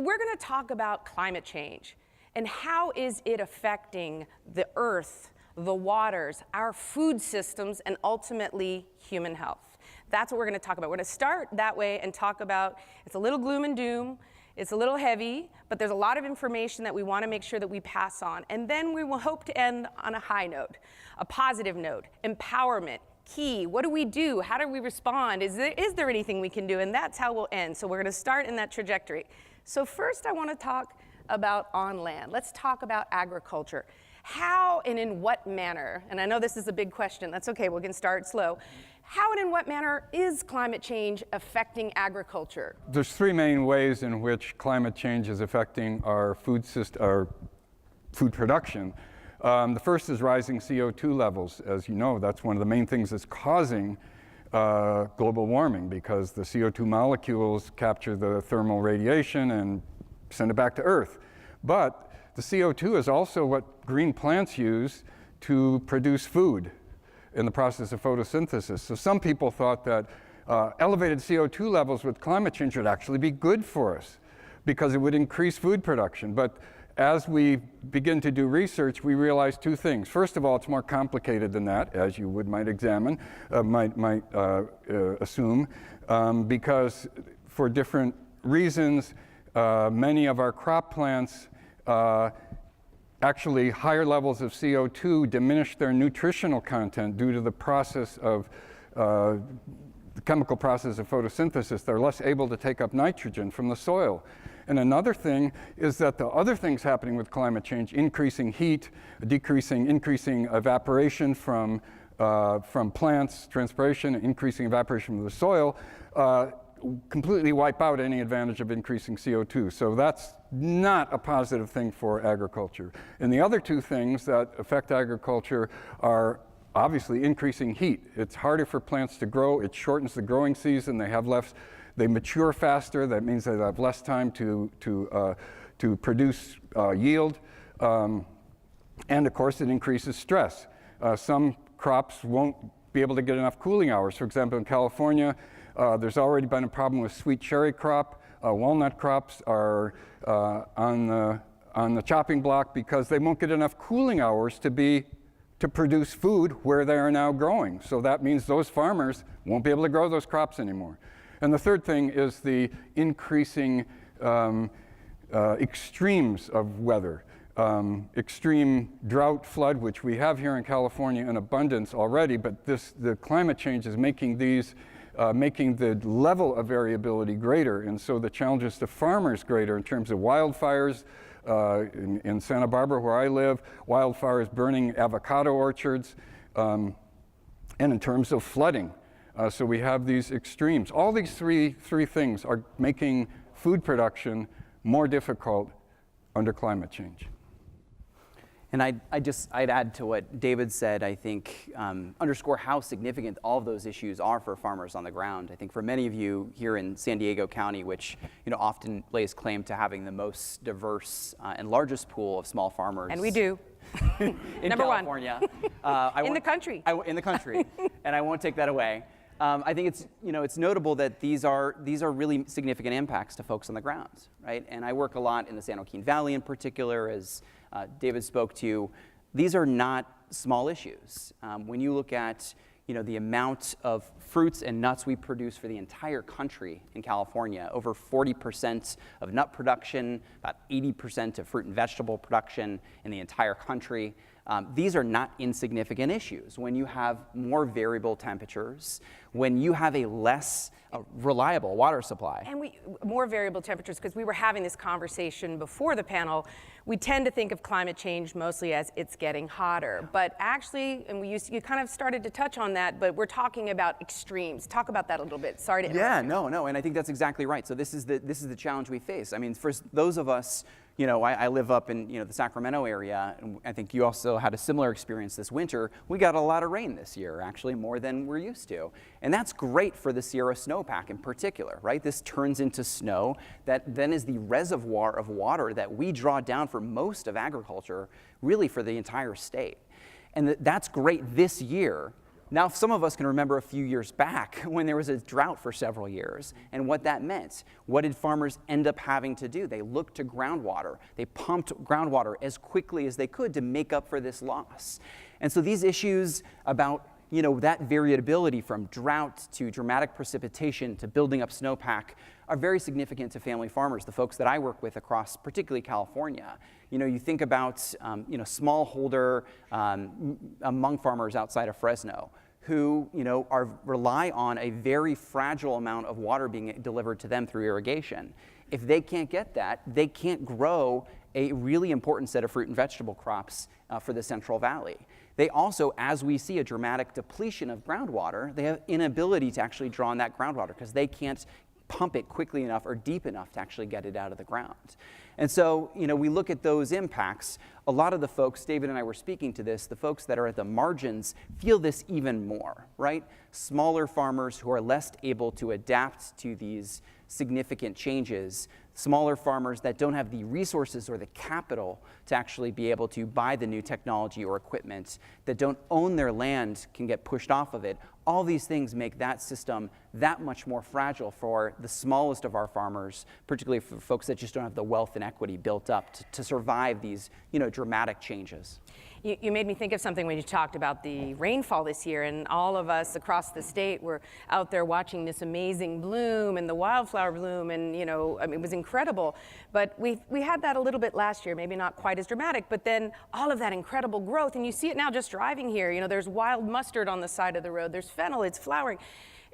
we're going to talk about climate change and how is it affecting the earth, the waters, our food systems, and ultimately human health. That's what we're going to talk about. We're going to start that way and talk about, it's a little gloom and doom, it's a little heavy, but there's a lot of information that we want to make sure that we pass on. And then we will hope to end on a high note, a positive note, empowerment, key. What do we do? How do we respond? Is there anything we can do? And that's how we'll end. So we're going to start in that trajectory. So first I want to talk about on land. Let's talk about agriculture. How and in what manner, and I know this is a big question, that's okay, we can start slow. How and in what manner is climate change affecting agriculture? There's three main ways in which climate change is affecting our food system, our food production. The first is rising CO2 levels. As you know, that's one of the main things that's causing global warming, because the CO2 molecules capture the thermal radiation and send it back to Earth. But the CO2 is also what green plants use to produce food in the process of photosynthesis. So some people thought that elevated CO2 levels with climate change would actually be good for us because it would increase food production. But as we begin to do research, we realize two things. First of all, it's more complicated than that, as you might assume, because for different reasons, many of our crop plants actually higher levels of CO2 diminish their nutritional content due to the process of the chemical process of photosynthesis. They're less able to take up nitrogen from the soil. And another thing is that the other things happening with climate change, increasing heat, increasing evaporation from plants, transpiration, increasing evaporation from the soil, completely wipe out any advantage of increasing CO2. So that's not a positive thing for agriculture. And the other two things that affect agriculture are obviously increasing heat. It's harder for plants to grow. It shortens the growing season. They mature faster. That means they have less time to produce yield. And of course, it increases stress. Some crops won't be able to get enough cooling hours. For example, in California, there's already been a problem with sweet cherry crop. Walnut crops are on the chopping block because they won't get enough cooling hours to produce food where they are now growing. So that means those farmers won't be able to grow those crops anymore. And the third thing is the increasing extremes of weather. Extreme drought, flood, which we have here in California in abundance already, but the climate change is making making the level of variability greater, and so the challenges to farmers greater in terms of wildfires. In Santa Barbara, where I live, wildfires burning avocado orchards, and in terms of flooding. So we have these extremes. All these three things are making food production more difficult under climate change. And I'd add to what David said, I think, underscore how significant all of those issues are for farmers on the ground. I think for many of you here in San Diego County, which often lays claim to having the most diverse and largest pool of small farmers. And we do. in Number California. In the country. In the country, and I won't take that away. I think it's notable that these are really significant impacts to folks on the ground, right? And I work a lot in the San Joaquin Valley in particular, as David spoke to. These are not small issues. When you look at the amount of fruits and nuts we produce for the entire country in California, over 40% of nut production, about 80% of fruit and vegetable production in the entire country. These are not insignificant issues. When you have more variable temperatures, when you have a less reliable water supply. And more variable temperatures, because we were having this conversation before the panel, we tend to think of climate change mostly as it's getting hotter. But actually, and you kind of started to touch on that, but we're talking about extremes. Talk about that a little bit. Sorry to interrupt. Yeah, no, and I think that's exactly right. So this is the challenge we face. I mean, for those of us, I live up in the Sacramento area, and I think you also had a similar experience this winter. We got a lot of rain this year, actually more than we're used to. And that's great for the Sierra snowpack in particular, right? This turns into snow that then is the reservoir of water that we draw down for most of agriculture, really for the entire state. And that's great this year, Now, some of us can remember a few years back when there was a drought for several years and what that meant. What did farmers end up having to do? They looked to groundwater. They pumped groundwater as quickly as they could to make up for this loss. And so these issues about that variability from drought to dramatic precipitation to building up snowpack are very significant to family farmers, the folks that I work with across particularly California. You think about smallholder among farmers outside of Fresno who rely on a very fragile amount of water being delivered to them through irrigation. If they can't get that, they can't grow a really important set of fruit and vegetable crops for the Central Valley. They also, as we see a dramatic depletion of groundwater, they have inability to actually draw on that groundwater because they can't pump it quickly enough or deep enough to actually get it out of the ground. And so, we look at those impacts. A lot of the folks, David and I were speaking to this, the folks that are at the margins feel this even more, right? Smaller farmers who are less able to adapt to these significant changes, smaller farmers that don't have the resources or the capital to actually be able to buy the new technology or equipment, that don't own their land, can get pushed off of it. All these things make that system that much more fragile for the smallest of our farmers, particularly for folks that just don't have the wealth and equity built up to survive these dramatic changes. You made me think of something when you talked about the rainfall this year, and all of us across the state were out there watching this amazing bloom and the wildflower bloom, and it was incredible. But we had that a little bit last year, maybe not quite as dramatic, but then all of that incredible growth, and you see it now just driving here. There's wild mustard on the side of the road, there's fennel, it's flowering,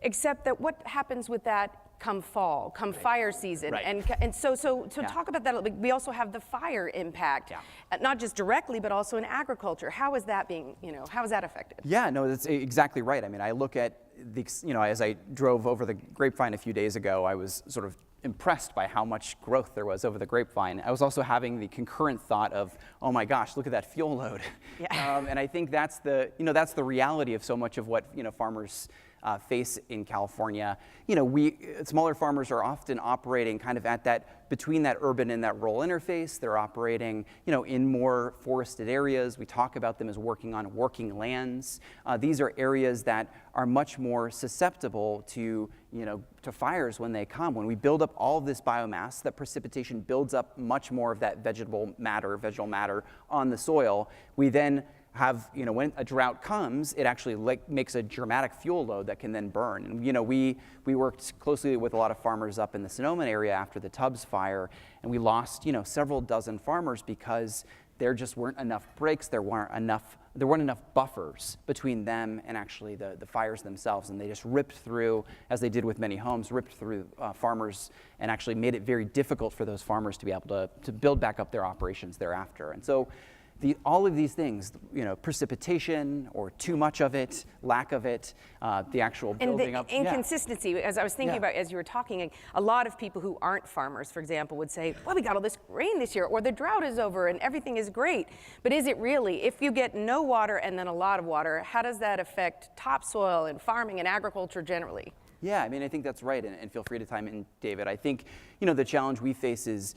except that what happens with that come fall, come fire season. Right. And so talk about that a little bit. We also have the fire impact, not just directly, but also in agriculture. How is that being, how is that affected? Yeah, no, that's exactly right. I mean, I look at as I drove over the grapevine a few days ago, I was sort of impressed by how much growth there was over the grapevine. I was also having the concurrent thought of, oh my gosh, look at that fuel load. Yeah. And I think that's the reality of so much of what farmers face in California. Smaller farmers are often operating kind of between that urban and that rural interface. They're operating, in more forested areas. We talk about them as working on working lands. These are areas that are much more susceptible to fires when they come. When we build up all of this biomass, that precipitation builds up much more of that vegetable matter on the soil. We then have, when a drought comes, it actually makes a dramatic fuel load that can then burn. And we worked closely with a lot of farmers up in the Sonoma area after the Tubbs fire, and we lost several dozen farmers because there just weren't enough breaks, there weren't enough buffers between them and actually the fires themselves, and they just ripped through, as they did with many homes, ripped through farmers and actually made it very difficult for those farmers to be able to build back up their operations thereafter. And so all of these things, precipitation or too much of it, lack of it, the actual building up. And the inconsistency, as I was thinking about as you were talking, a lot of people who aren't farmers, for example, would say, well, we got all this rain this year, or the drought is over and everything is great. But is it really? If you get no water and then a lot of water, how does that affect topsoil and farming and agriculture generally? Yeah, I mean, I think that's right, and feel free to chime in, David. I think, the challenge we face is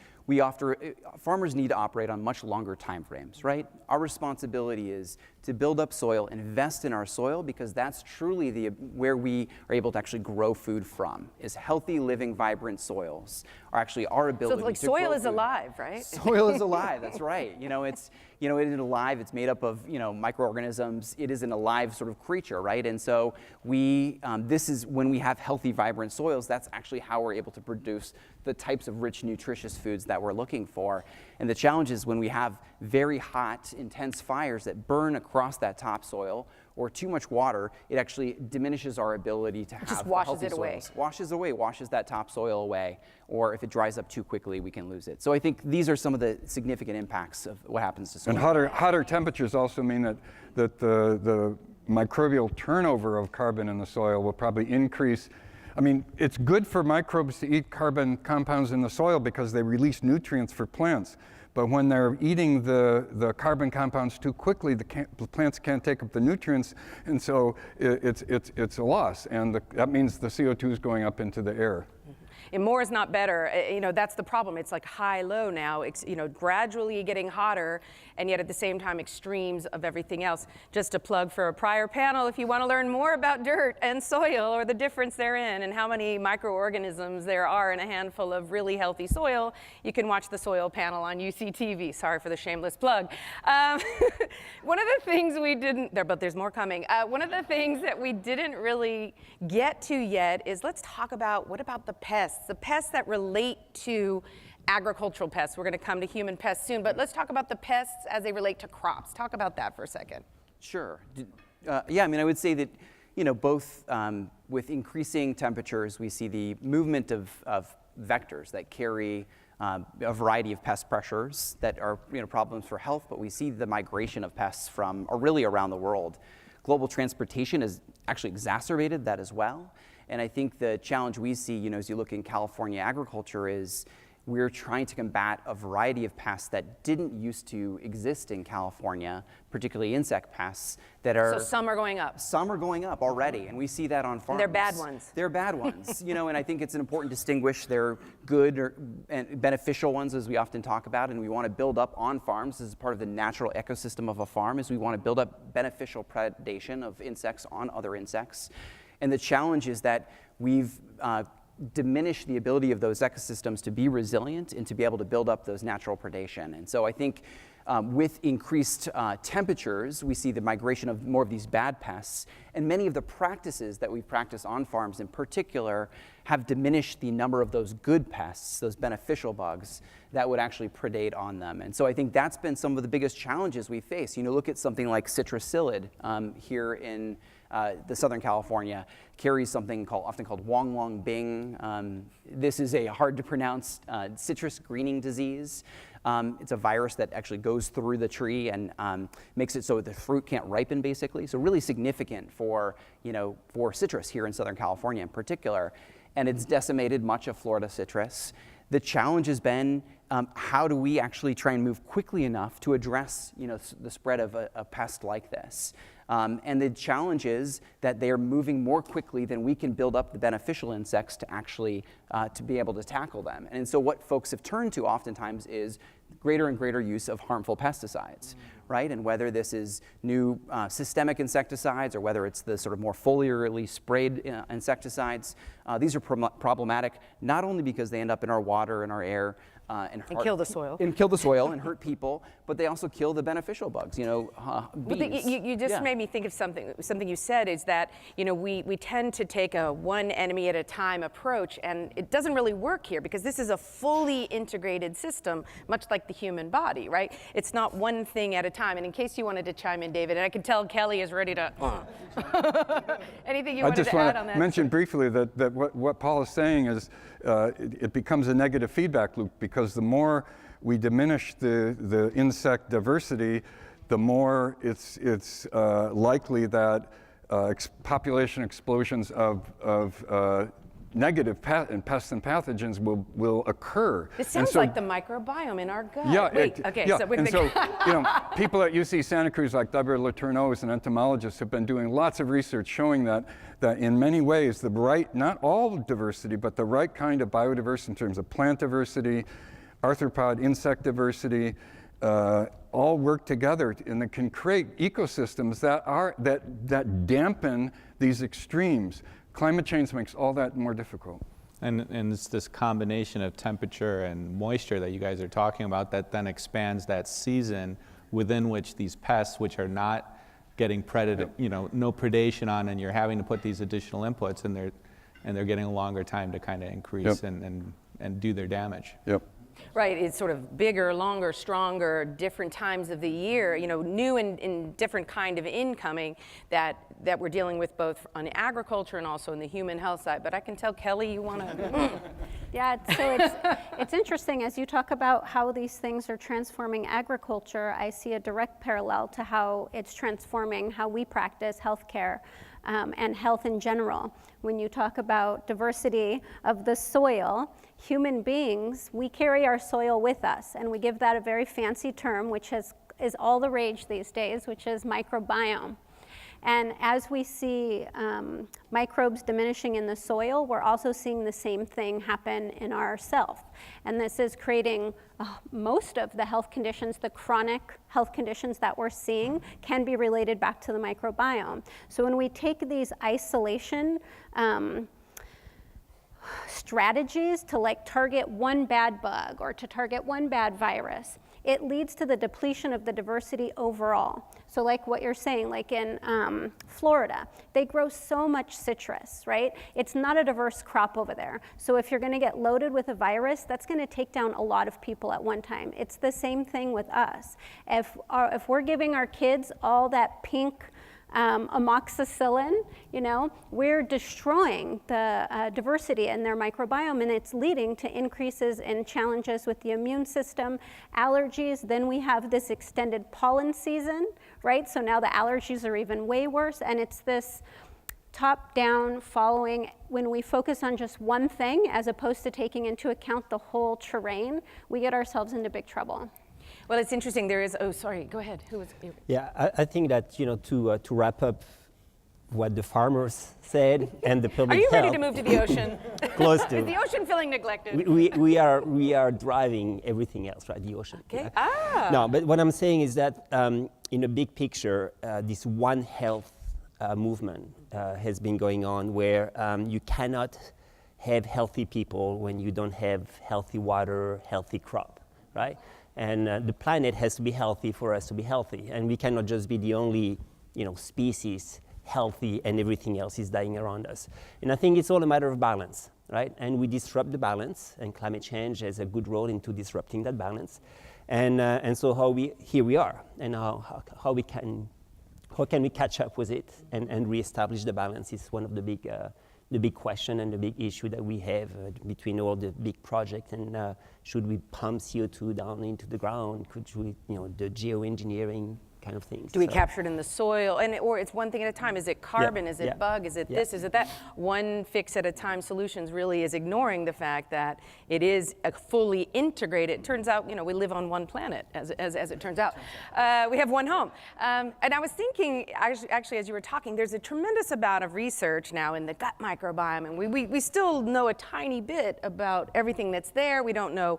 farmers need to operate on much longer time frames, right? Our responsibility is to build up soil, invest in our soil, because that's truly where we are able to actually grow food from, is healthy, living, vibrant soils are actually our ability so it's like soil is alive, right? Soil is alive, that's right. It is alive, it's made up of, microorganisms. It is an alive sort of creature, right? And so this is when we have healthy, vibrant soils, that's actually how we're able to produce the types of rich, nutritious foods that we're looking for. And the challenge is when we have very hot, intense fires that burn across that topsoil, or too much water, it actually diminishes our ability to have just washes healthy it away. soils. Washes that topsoil away, or if it dries up too quickly, we can lose it. So I think these are some of the significant impacts of what happens to soil. And hotter temperatures also mean that the microbial turnover of carbon in the soil will probably increase. I mean, it's good for microbes to eat carbon compounds in the soil because they release nutrients for plants. But when they're eating the carbon compounds too quickly, the plants can't take up the nutrients, and so it's a loss. And that means the CO2 is going up into the air. And more is not better. That's the problem. It's like high-low now, gradually getting hotter, and yet at the same time, extremes of everything else. Just a plug for a prior panel, if you want to learn more about dirt and soil or the difference therein and how many microorganisms there are in a handful of really healthy soil, you can watch the soil panel on UCTV. Sorry for the shameless plug. One of the things we didn't, but there's more coming. One of the things that we didn't really get to yet is let's talk about what about the pests that relate to agricultural pests. We're going to come to human pests soon, but let's talk about the pests as they relate to crops. Talk about that for a second. Sure. Yeah, I would say that, both with increasing temperatures, we see the movement of vectors that carry a variety of pest pressures that are problems for health, but we see the migration of pests from really around the world. Global transportation has actually exacerbated that as well. And I think the challenge we see, as you look in California agriculture, is we're trying to combat a variety of pests that didn't used to exist in California, particularly insect pests that are... So some are going up. Some are going up already, and we see that on farms. And they're bad ones. They're bad ones, and I think it's an important to distinguish. They're good and beneficial ones, as we often talk about, and we want to build up on farms. This is part of the natural ecosystem of a farm, is we want to build up beneficial predation of insects on other insects. And the challenge is that we've diminish the ability of those ecosystems to be resilient and to be able to build up those natural predation. And so I think with increased temperatures, we see the migration of more of these bad pests, and many of the practices that we practice on farms in particular have diminished the number of those good pests, those beneficial bugs that would actually predate on them. And so I think that's been some of the biggest challenges we face. Look at something like citrusillid here in the Southern California, carries something often called Wong Wong Bing. This is a hard to pronounce citrus greening disease. It's a virus that actually goes through the tree and makes it so the fruit can't ripen, basically. So really significant for citrus here in Southern California in particular. And it's decimated much of Florida citrus. The challenge has been how do we actually try and move quickly enough to address the spread of a pest like this. And the challenge is that they are moving more quickly than we can build up the beneficial insects to actually to be able to tackle them. And so what folks have turned to oftentimes is greater and greater use of harmful pesticides, right? And whether this is new systemic insecticides or whether it's the sort of more foliarly sprayed insecticides, these are problematic not only because they end up in our water and our air, and kill the soil. And kill the soil and hurt people, but they also kill the beneficial bugs, bees. You just made me think of something you said is that, we tend to take a one enemy at a time approach, and it doesn't really work here because this is a fully integrated system, much like the human body, right? It's not one thing at a time. And in case you wanted to chime in, David, and I can tell Kelly is ready to, anything you wanted to add on that? I just want to mention briefly that what Paul is saying is it becomes a negative feedback loop, because the more we diminish the insect diversity, the more it's likely that population explosions of negative pests and pathogens will occur. It sounds like the microbiome in our gut. Yeah. So people at UC Santa Cruz, like W. Letourneau and entomologists, have been doing lots of research showing that in many ways, not all diversity, but the right kind of biodiversity in terms of plant diversity, arthropod, insect diversity, all work together, and it can create ecosystems that dampen these extremes. Climate change makes all that more difficult. And it's this combination of temperature and moisture that you guys are talking about that then expands that season within which these pests, which are not getting predated, no predation on, and you're having to put these additional inputs, and they're getting a longer time to kind of increase and do their damage. Yep. Right, it's sort of bigger, longer, stronger, different times of the year, new and different kind of incoming that we're dealing with both on agriculture and also in the human health side. But I can tell, Kelly, you want to... Yeah, so it's interesting as you talk about how these things are transforming agriculture. I see a direct parallel to how it's transforming how we practice healthcare and health in general. When you talk about diversity of the soil, human beings, we carry our soil with us, and we give that a very fancy term, which is all the rage these days, which is microbiome. And as we see microbes diminishing in the soil, we're also seeing the same thing happen in ourselves. And this is creating most of the health conditions, the chronic health conditions that we're seeing can be related back to the microbiome. So when we take these isolation strategies to like target one bad bug or to target one bad virus, it leads to the depletion of the diversity overall. So like what you're saying, like in Florida, they grow so much citrus, right? It's not a diverse crop over there. So if you're gonna get loaded with a virus, that's gonna take down a lot of people at one time. It's the same thing with us. If we're giving our kids all that pink amoxicillin, you know, we're destroying the diversity in their microbiome, and it's leading to increases in challenges with the immune system, allergies. Then we have this extended pollen season, right? So now the allergies are even way worse, and it's this top-down following. When we focus on just one thing as opposed to taking into account the whole terrain, we get ourselves into big trouble. Well, it's interesting. There is, oh, sorry, go ahead. Who was? Yeah, I think that, you know, to wrap up what the farmers said and the public Are you health. ready to move to the ocean? Close to. Is the ocean feeling neglected? We are driving everything else, right? The ocean. Okay. Yeah. No, but what I'm saying is that in a big picture, this One Health movement has been going on, where you cannot have healthy people when you don't have healthy water, healthy crop, right? And the planet has to be healthy for us to be healthy, and we cannot just be the only, you know, species healthy and everything else is dying around us. And I think it's all a matter of balance, right? And we disrupt the balance, and climate change has a good role into disrupting that balance. And so here we are, and how can we catch up with it and reestablish the balance is one of the big question and the big issue that we have between all the big projects. And should we pump CO2 down into the ground? Could we, you know, the geoengineering kind of things. Do we capture it in the soil? Or it's one thing at a time. Is it carbon? Is it bug? Is it this? Is it that? One fix at a time solutions really is ignoring the fact that it is a fully integrated. It turns out, you know, we live on one planet, as it turns out. We have one home. And I was thinking, actually, as you were talking, there's a tremendous amount of research now in the gut microbiome, and we still know a tiny bit about everything that's there. We don't know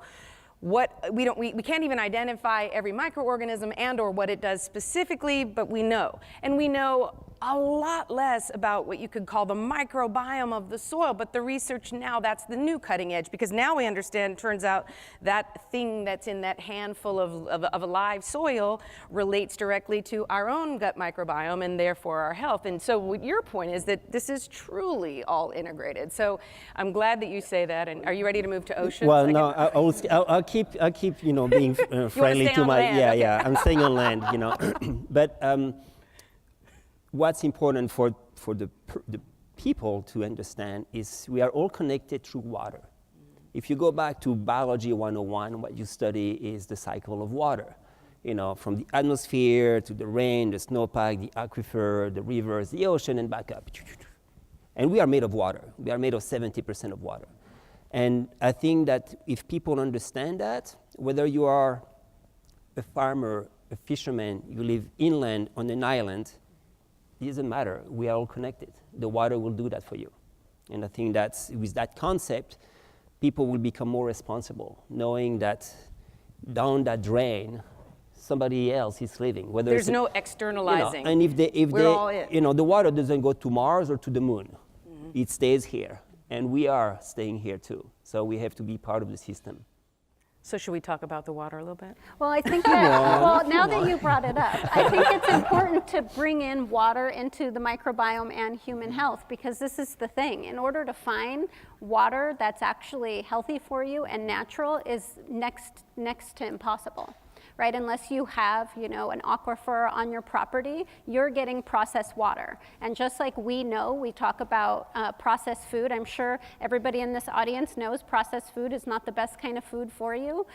we can't even identify every microorganism and or what it does specifically, but we know. And we know a lot less about what you could call the microbiome of the soil, but the research now, that's the new cutting edge, because now we understand, turns out, that thing that's in that handful of alive soil relates directly to our own gut microbiome and therefore our health. And so what your point is that this is truly all integrated. So I'm glad that you say that. And are you ready to move to oceans? Well, no, I'll keep you know, being friendly to my, land? Yeah, I'm staying on land, you know. But what's important for the people to understand is we are all connected through water. If you go back to Biology 101, what you study is the cycle of water. You know, from the atmosphere to the rain, the snowpack, the aquifer, the rivers, the ocean, and back up. And we are made of water. We are made of 70% of water. And I think that if people understand that, whether you are a farmer, a fisherman, you live inland on an island, it doesn't matter. We are all connected. The water will do that for you. And I think that with that concept, people will become more responsible, knowing that down that drain, somebody else is living. Whether there's no externalizing. You know, and if they all it. you know, the water doesn't go to Mars or to the moon. Mm-hmm. It stays here. And we are staying here too. So we have to be part of the system. So should we talk about the water a little bit? Well, I think that, well, now that you brought it up, I think it's important to bring in water into the microbiome and human health, because this is the thing. In order to find water that's actually healthy for you and natural is next to impossible. Right, unless you have, you know, an aquifer on your property, you're getting processed water. And just like we know, we talk about processed food. I'm sure everybody in this audience knows processed food is not the best kind of food for you.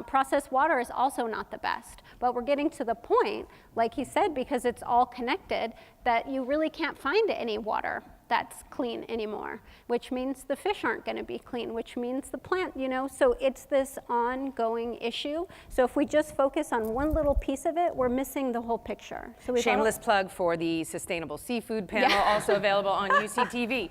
Processed water is also not the best. But we're getting to the point, like he said, because it's all connected, that you really can't find any water that's clean anymore, which means the fish aren't going to be clean, which means the plant, so it's this ongoing issue. So if we just focus on one little piece of it, we're missing the whole picture. So shameless plug for the Sustainable Seafood panel, also available on UCTV.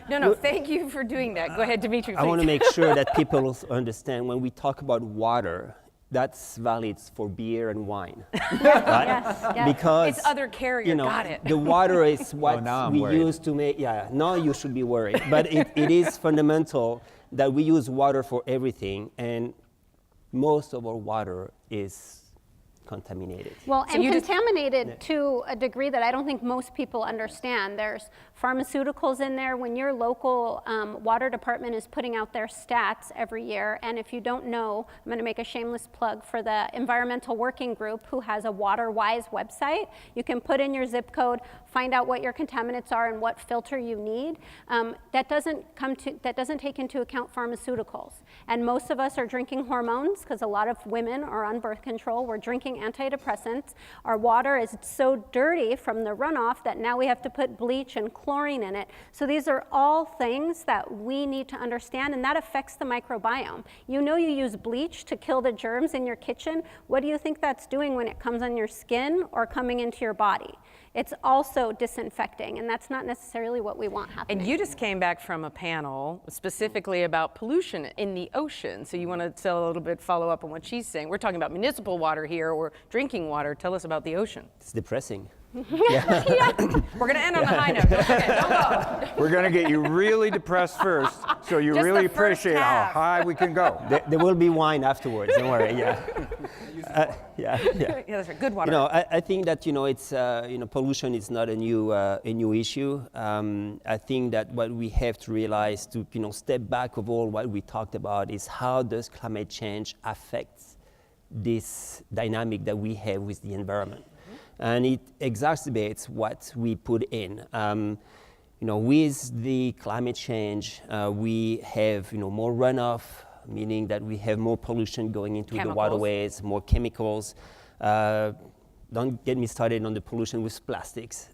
No, thank you for doing that. Go ahead, Dimitri, please. I want to make sure that people also understand when we talk about water, that's valid for beer and wine, right? Yes. Because it's other carrier, got it. The water is what now I'm we worried. use to make. Yeah, now you should be worried. But it is fundamental that we use water for everything, and most of our water is contaminated. Well, So and you just- contaminated to a degree that I don't think most people understand. There's pharmaceuticals in there. When your local water department is putting out their stats every year, and if you don't know, I'm going to make a shameless plug for the Environmental Working Group, who has a WaterWise website. You can put in your zip code, find out what your contaminants are and what filter you need. That doesn't take into account pharmaceuticals. And most of us are drinking hormones because a lot of women are on birth control. We're drinking antidepressants. Our water is so dirty from the runoff that now we have to put bleach and chlorine in it. So these are all things that we need to understand, and that affects the microbiome. You use bleach to kill the germs in your kitchen. What do you think that's doing when it comes on your skin or coming into your body? It's also disinfecting, and that's not necessarily what we want happening. And you just came back from a panel specifically about pollution in the ocean. So you want to tell a little bit, follow up on what she's saying. We're talking about municipal water here or drinking water. Tell us about the ocean. It's depressing. Yeah. We're going to end on a high note. Don't forget, don't go. We're going to get you really depressed first, so you Just really the first appreciate how half. high we can go. There will be wine afterwards. Don't worry. Yeah. Yeah. Yeah, that's right. Good water. I think that it's pollution is not a new issue. I think that what we have to realize to step back of all what we talked about is how does climate change affect this dynamic that we have with the environment, and it exacerbates what we put in. With the climate change, we have more runoff, meaning that we have more pollution going into the waterways, more chemicals. Don't get me started on the pollution with plastics.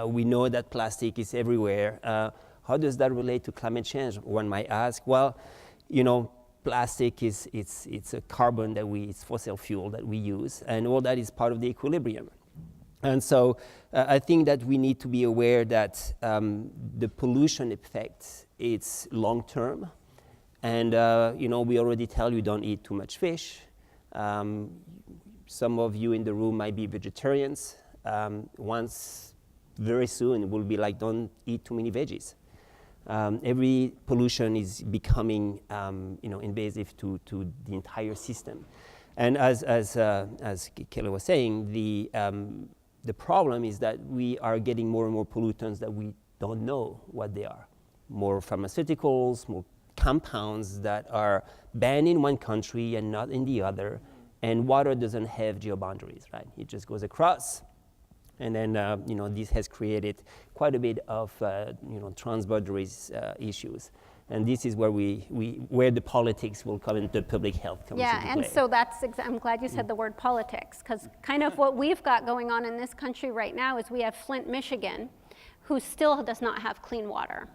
We know that plastic is everywhere. How does that relate to climate change? One might ask, well, plastic it's a carbon it's fossil fuel that we use, and all that is part of the equilibrium. And so I think that we need to be aware that the pollution effect is long-term. And, we already tell you don't eat too much fish. Some of you in the room might be vegetarians. Very soon, it will be like, don't eat too many veggies. Every pollution is becoming, invasive to the entire system. And as Kayla was saying, the problem is that we are getting more and more pollutants that we don't know what they are. More pharmaceuticals, more compounds that are banned in one country and not in the other. And water doesn't have geoboundaries, right? It just goes across. And then, this has created quite a bit of, transboundary issues. And this is where where the politics will come into public health comes into play. Yeah, and so I'm glad you said the word politics, because kind of what we've got going on in this country right now is we have Flint, Michigan, who still does not have clean water.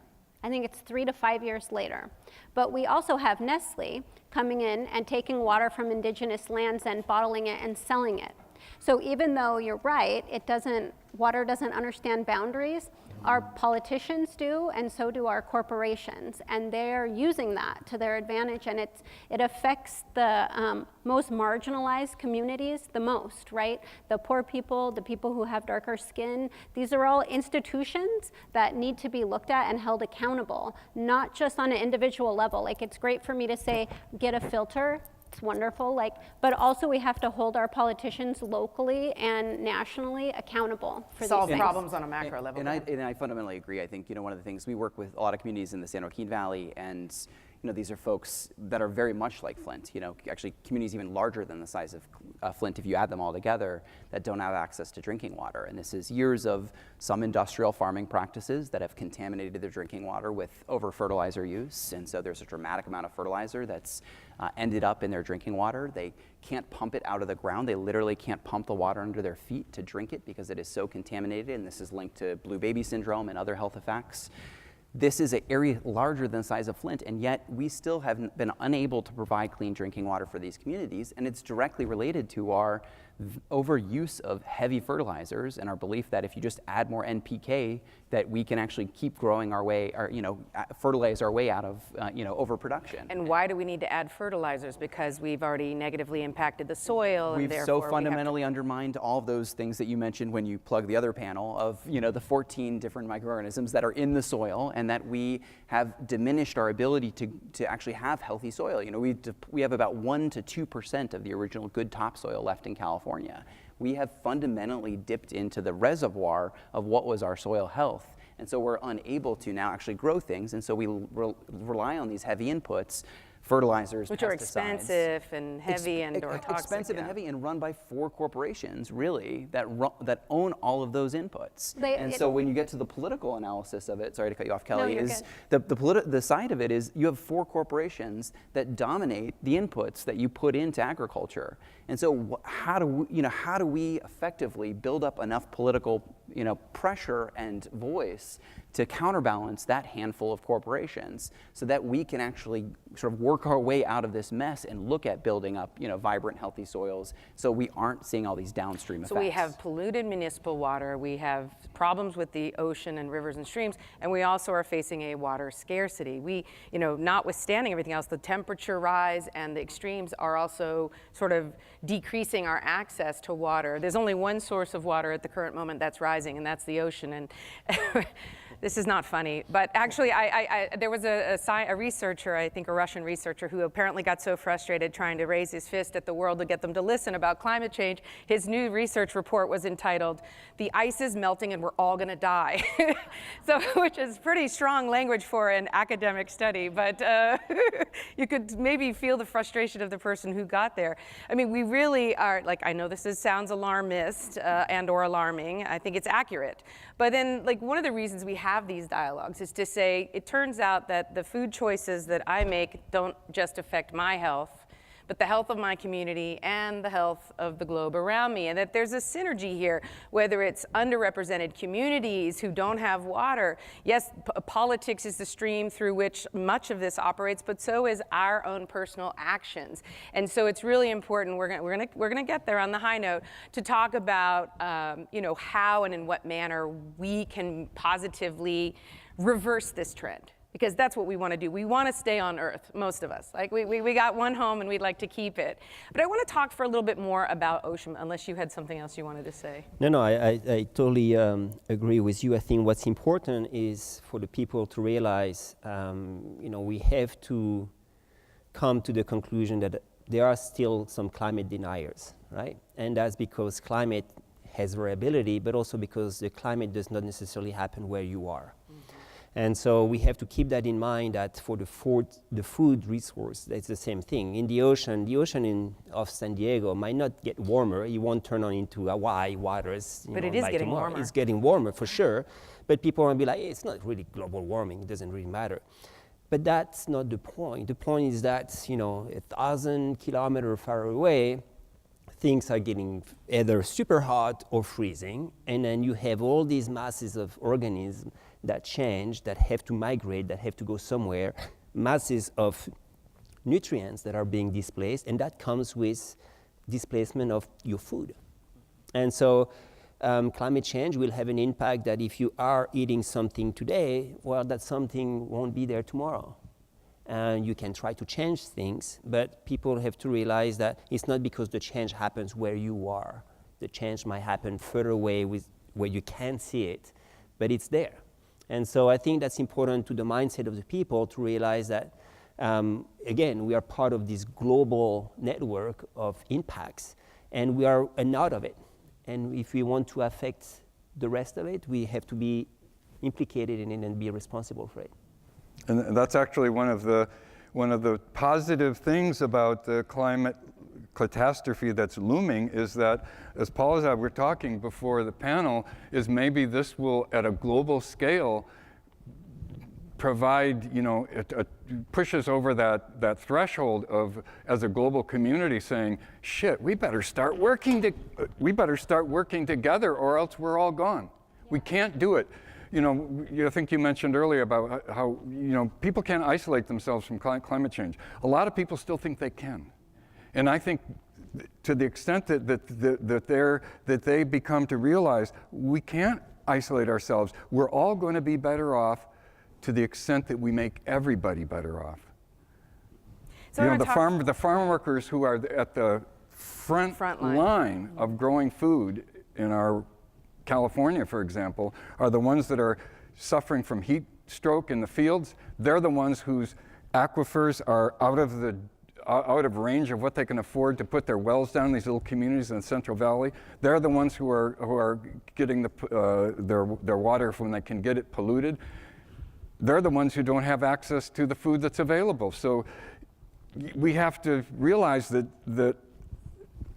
I think it's 3 to 5 years later. But we also have Nestle coming in and taking water from indigenous lands and bottling it and selling it. So even though you're right, water doesn't understand boundaries, our politicians do, and so do our corporations, and they're using that to their advantage, and it affects the most marginalized communities the most, right? The poor people, the people who have darker skin. These are all institutions that need to be looked at and held accountable, not just on an individual level. Like, it's great for me to say, get a filter. It's wonderful, but also we have to hold our politicians locally and nationally accountable for solve these things. problems on a macro level. And I fundamentally agree. I think one of the things, we work with a lot of communities in the San Joaquin Valley, and these are folks that are very much like Flint, actually communities even larger than the size of Flint if you add them all together, that don't have access to drinking water. And this is years of some industrial farming practices that have contaminated their drinking water with over-fertilizer use. And so there's a dramatic amount of fertilizer that's ended up in their drinking water. They can't pump it out of the ground. They literally can't pump the water under their feet to drink it because it is so contaminated, and this is linked to blue baby syndrome and other health effects. This is an area larger than the size of Flint, and yet we still have been unable to provide clean drinking water for these communities, and it's directly related to our overuse of heavy fertilizers and our belief that if you just add more NPK, that we can actually keep growing our way, or fertilize our way out of overproduction. And why do we need to add fertilizers? Because we've already negatively impacted the soil. We've and so fundamentally undermined all of those things that you mentioned when you plug the other panel of the 14 different microorganisms that are in the soil, and that we have diminished our ability to actually have healthy soil. We have about 1 to 2% of the original good topsoil left in California. We have fundamentally dipped into the reservoir of what was our soil health. And so we're unable to now actually grow things. And so we rely on these heavy inputs, fertilizers, which pesticides. are expensive and heavy and or toxic. Expensive and heavy, and run by 4 corporations, really, that own all of those inputs. So when you get to the political analysis of it, sorry to cut you off, Kelly, No, is the side of it is you have 4 corporations that dominate the inputs that you put into agriculture. And so how do we effectively build up enough political pressure and voice to counterbalance that handful of corporations so that we can actually sort of work our way out of this mess and look at building up vibrant, healthy soils so we aren't seeing all these downstream effects. So we have polluted municipal water, we have problems with the ocean and rivers and streams, and we also are facing a water scarcity. We, notwithstanding everything else, the temperature rise and the extremes are also sort of decreasing our access to water. There's only one source of water at the current moment that's rising, and that's the ocean. And this is not funny, but actually there was a researcher, I think a Russian researcher, who apparently got so frustrated trying to raise his fist at the world to get them to listen about climate change. His new research report was entitled, "The Ice is Melting and We're All Gonna Die." So, which is pretty strong language for an academic study, but you could maybe feel the frustration of the person who got there. I mean, we really are, I know this sounds alarmist and or alarming. I think it's accurate. But then, one of the reasons we have these dialogues is to say, it turns out that the food choices that I make don't just affect my health, but the health of my community and the health of the globe around me, and that there's a synergy here, whether it's underrepresented communities who don't have water. Yes, politics is the stream through which much of this operates, but so is our own personal actions. And so it's really important, we're gonna get there on the high note, to talk about how and in what manner we can positively reverse this trend. Because that's what we want to do. We want to stay on Earth, most of us. We got one home and we'd like to keep it. But I want to talk for a little bit more about ocean, unless you had something else you wanted to say. No, I totally agree with you. I think what's important is for the people to realize, we have to come to the conclusion that there are still some climate deniers, right? And that's because climate has variability, but also because the climate does not necessarily happen where you are. And so we have to keep that in mind, that for the food resource, that's the same thing. In the ocean of San Diego might not get warmer. It won't turn on into Hawaii waters. But it is getting warmer. It's getting warmer for sure. But people want to be like, hey, it's not really global warming. It doesn't really matter. But that's not the point. The point is that, 1,000 kilometers far away, things are getting either super hot or freezing. And then you have all these masses of organisms that change, that have to migrate, that have to go somewhere, masses of nutrients that are being displaced, and that comes with displacement of your food. And so climate change will have an impact that if you are eating something today, well, that something won't be there tomorrow. And you can try to change things, but people have to realize that it's not because the change happens where you are. The change might happen further away where you can't see it, but it's there. And so I think that's important to the mindset of the people to realize that, again, we are part of this global network of impacts, and we are a node of it. And if we want to affect the rest of it, we have to be implicated in it and be responsible for it. And that's actually one of one of the positive things about the climate catastrophe that's looming is that, as Paul and I were talking before the panel, is maybe this will, at a global scale, provide, it pushes over that threshold of, as a global community, saying, shit, we better start working together, or else we're all gone. We can't do it. I think you mentioned earlier about how, people can't isolate themselves from climate change. A lot of people still think they can. And I think to the extent that they become to realize we can't isolate ourselves, we're all going to be better off to the extent that we make everybody better off. So the farm workers who are at the front line of growing food in our California, for example, are the ones that are suffering from heat stroke in the fields. They're the ones whose aquifers are out of range of what they can afford to put their wells down in these little communities in the Central Valley. They're the ones who are getting their water when they can get it polluted. They're the ones who don't have access to the food that's available. So we have to realize that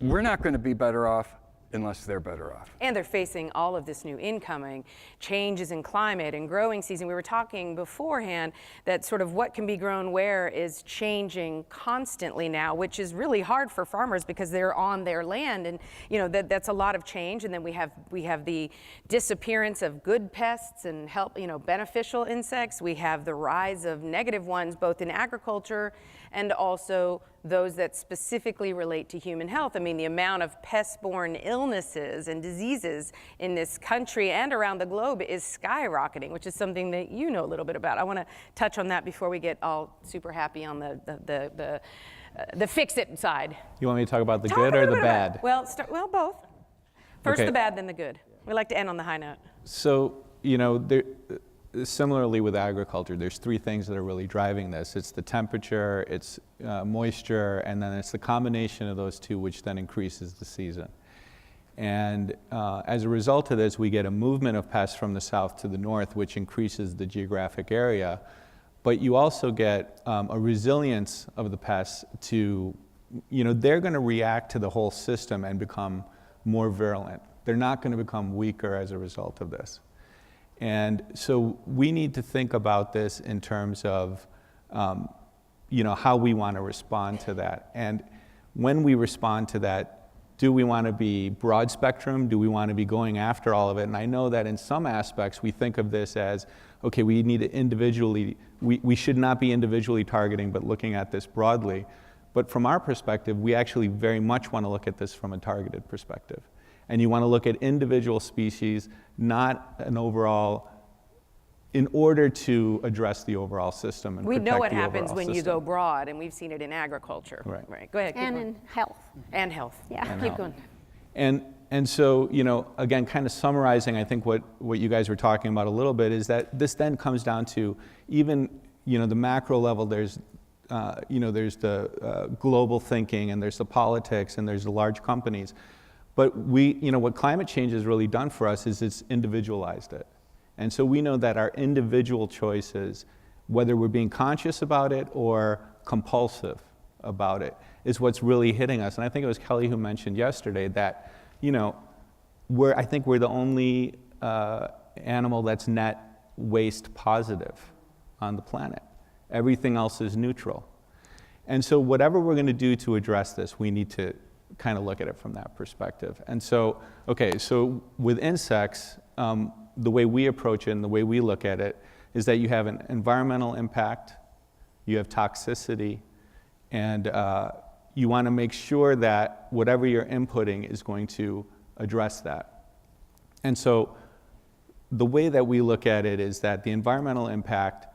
we're not going to be better off unless they're better off. And they're facing all of this new incoming changes in climate and growing season. We were talking beforehand that sort of what can be grown where is changing constantly now, which is really hard for farmers because they're on their land, and that's a lot of change. And then we have the disappearance of good pests and beneficial insects. We have the rise of negative ones, both in agriculture and also those that specifically relate to human health. I mean, the amount of pest-borne illnesses and diseases in this country and around the globe is skyrocketing, which is something that you know a little bit about. I want to touch on that before we get all super happy on the fix-it side. You want me to talk about the good or the bad? Well, both. First Okay. the bad, then the good. We like to end on the high note. So, similarly with agriculture, there's three things that are really driving this. It's the temperature, it's moisture, and then it's the combination of those two which then increases the season. And as a result of this, we get a movement of pests from the south to the north, which increases the geographic area. But you also get a resilience of the pests to, they're going to react to the whole system and become more virulent. They're not going to become weaker as a result of this. And so we need to think about this in terms of, how we want to respond to that. And when we respond to that, do we want to be broad spectrum? Do we want to be going after all of it? And I know that in some aspects we think of this as, okay, we need to individually, we should not be individually targeting, but looking at this broadly. But from our perspective, we actually very much want to look at this from a targeted perspective. And you want to look at individual species, not an overall, in order to address the overall system and protect the overall system. We know what happens when you go broad, and we've seen it in agriculture. Right. Go ahead. And in health. And health. Yeah. And Keep health. going. And so, again, kind of summarizing, I think what you guys were talking about a little bit is that this then comes down to even, the macro level. There's there's the global thinking, and there's the politics, and there's the large companies. But what climate change has really done for us is it's individualized it. And so we know that our individual choices, whether we're being conscious about it or compulsive about it, is what's really hitting us. And I think it was Kelly who mentioned yesterday that, I think we're the only animal that's net waste positive on the planet. Everything else is neutral. And so whatever we're going to do to address this, we need to kind of look at it from that perspective. And so, so with insects, the way we approach it and the way we look at it is that you have an environmental impact, you have toxicity, and you want to make sure that whatever you're inputting is going to address that. And so the way that we look at it is that the environmental impact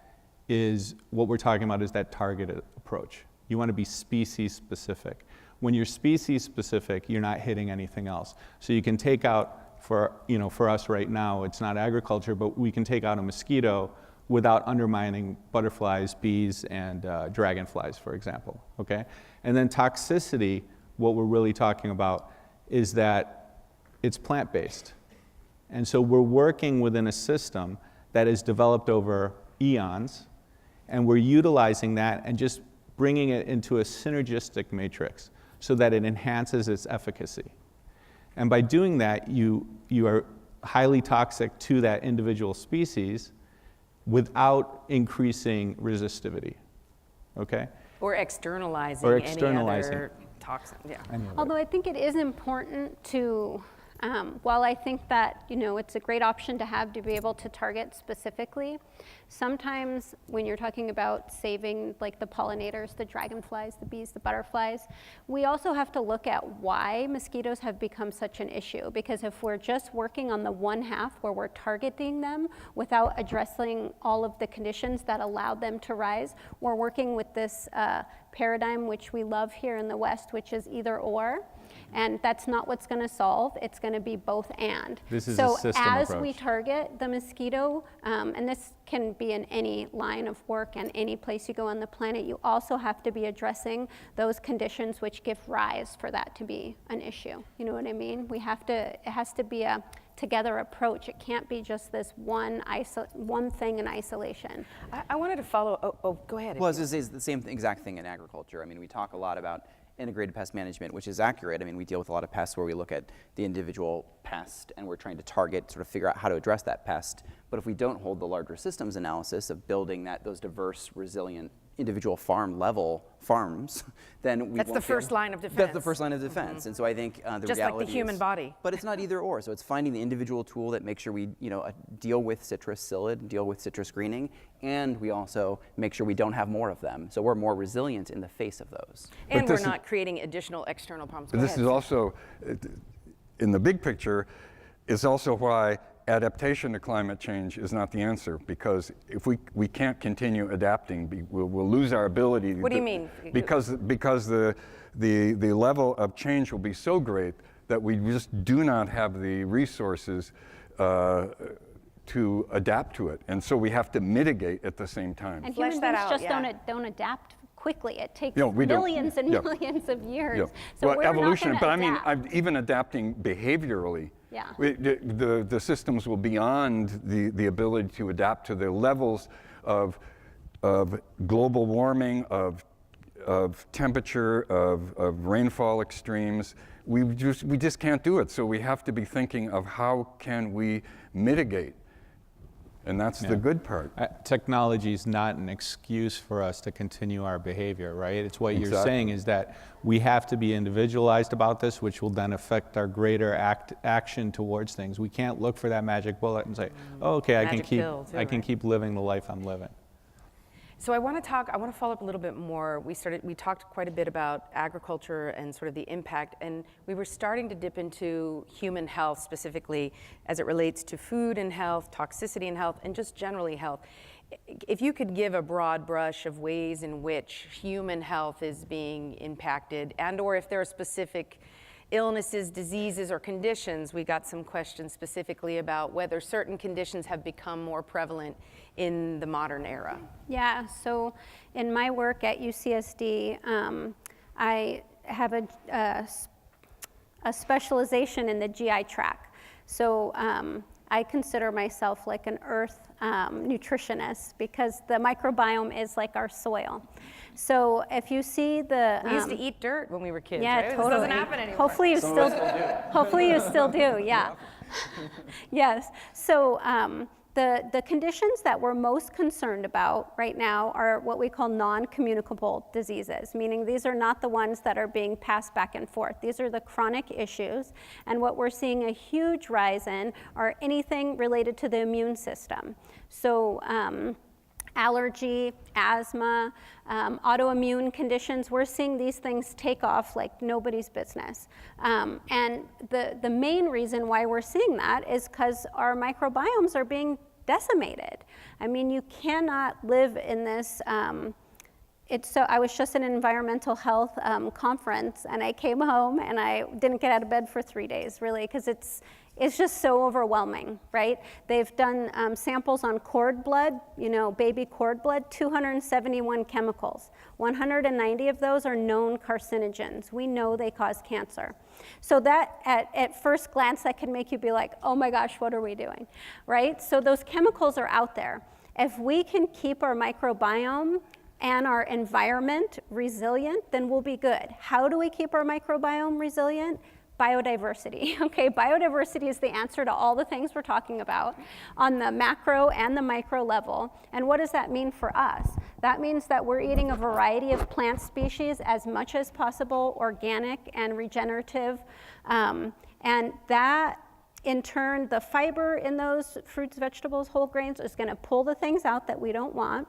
is what we're talking about is that targeted approach. You want to be species specific. When you're species specific, you're not hitting anything else. So you can take out, for us right now, it's not agriculture, but we can take out a mosquito without undermining butterflies, bees, and dragonflies, for example, okay? And then toxicity, what we're really talking about is that it's plant-based. And so we're working within a system that is developed over eons, and we're utilizing that and just bringing it into a synergistic matrix so that it enhances its efficacy. And by doing that, you are highly toxic to that individual species without increasing resistivity, okay? Or externalizing, Or any other toxin. Yeah. Although I think it is important to, while I think that, it's a great option to have to be able to target specifically, sometimes when you're talking about saving like the pollinators, the dragonflies, the bees, the butterflies, we also have to look at why mosquitoes have become such an issue. Because if we're just working on the one half where we're targeting them without addressing all of the conditions that allow them to rise, we're working with this paradigm which we love here in the West, which is either or. And that's not what's going to solve. It's going to be both and. This is so a system as approach. we target the mosquito, and this can be in any line of work and any place you go on the planet, you also have to be addressing those conditions which give rise for that to be an issue. You know what I mean? It has to be a together approach. It can't be just this one thing in isolation. I wanted to follow, go ahead. Well, it's the same exact thing in agriculture. I mean, we talk a lot about integrated pest management, which is accurate. I mean, we deal with a lot of pests where we look at the individual pest and we're trying to target, sort of figure out how to address that pest. But if we don't hold the larger systems analysis of building those diverse, resilient, individual farms, then we That's won't the first line of defense. That's the first line of defense. And so I think the Just reality like the human is, body. But it's not either or. So it's finding the individual tool that makes sure we, deal with citrus psyllid, deal with citrus greening, and we also make sure we don't have more of them. So we're more resilient in the face of those. And we're not creating additional external problems. Go This ahead. is also, in the big picture, is also why adaptation to climate change is not the answer, because if we can't continue adapting, we'll lose our ability. What do you mean? Because the level of change will be so great that we just do not have the resources to adapt to it, and so we have to mitigate at the same time. And Flesh human that beings out, just yeah. don't adapt quickly. It takes we don't. millions and Yeah. millions of years. Yeah. So well, we're evolution, not but I gonna mean, adapt. even adapting behaviorally. Yeah. The systems will beyond the ability to adapt to the levels of global warming, of temperature, of rainfall extremes. We just can't do it. So we have to be thinking of how can we mitigate. And that's the good part. Technology is not an excuse for us to continue our behavior, right? It's what you're Exactly. saying is that we have to be individualized about this, which will then affect our greater action towards things. We can't look for that magic bullet and say, oh, okay, I Magic pill, too, can right? keep living the life I'm living. So I want to follow up a little bit more. We talked quite a bit about agriculture and sort of the impact, and we were starting to dip into human health specifically as it relates to food and health, toxicity and health, and just generally health. If you could give a broad brush of ways in which human health is being impacted, and or if there are specific illnesses, diseases, or conditions. We got some questions specifically about whether certain conditions have become more prevalent in the modern era. Yeah, so in my work at UCSD, I have a specialization in the GI tract. So I consider myself like an earth nutritionist because the microbiome is like our soil. So if you see the... We used to eat dirt when we were kids, yeah, right? totally. This doesn't happen anymore. Hopefully you still do. Hopefully you still do, yeah. Yes, so the conditions that we're most concerned about right now are what we call non-communicable diseases, meaning these are not the ones that are being passed back and forth. These are the chronic issues, and what we're seeing a huge rise in are anything related to the immune system. So allergy, asthma, autoimmune conditions, we're seeing these things take off like nobody's business. And the main reason why we're seeing that is because our microbiomes are being decimated. I mean, you cannot live in this, I was just at an environmental health conference, and I came home and I didn't get out of bed for 3 days, really, because it's just so overwhelming, right? They've done samples on cord blood, baby cord blood, 271 chemicals. 190 of those are known carcinogens. We know they cause cancer. So that, at first glance, that can make you be like, oh my gosh, what are we doing, right? So those chemicals are out there. If we can keep our microbiome and our environment resilient, then we'll be good. How do we keep our microbiome resilient? Biodiversity, okay? Biodiversity is the answer to all the things we're talking about on the macro and the micro level. And what does that mean for us? That means that we're eating a variety of plant species as much as possible, organic and regenerative. And that, in turn, the fiber in those fruits, vegetables, whole grains is gonna pull the things out that we don't want.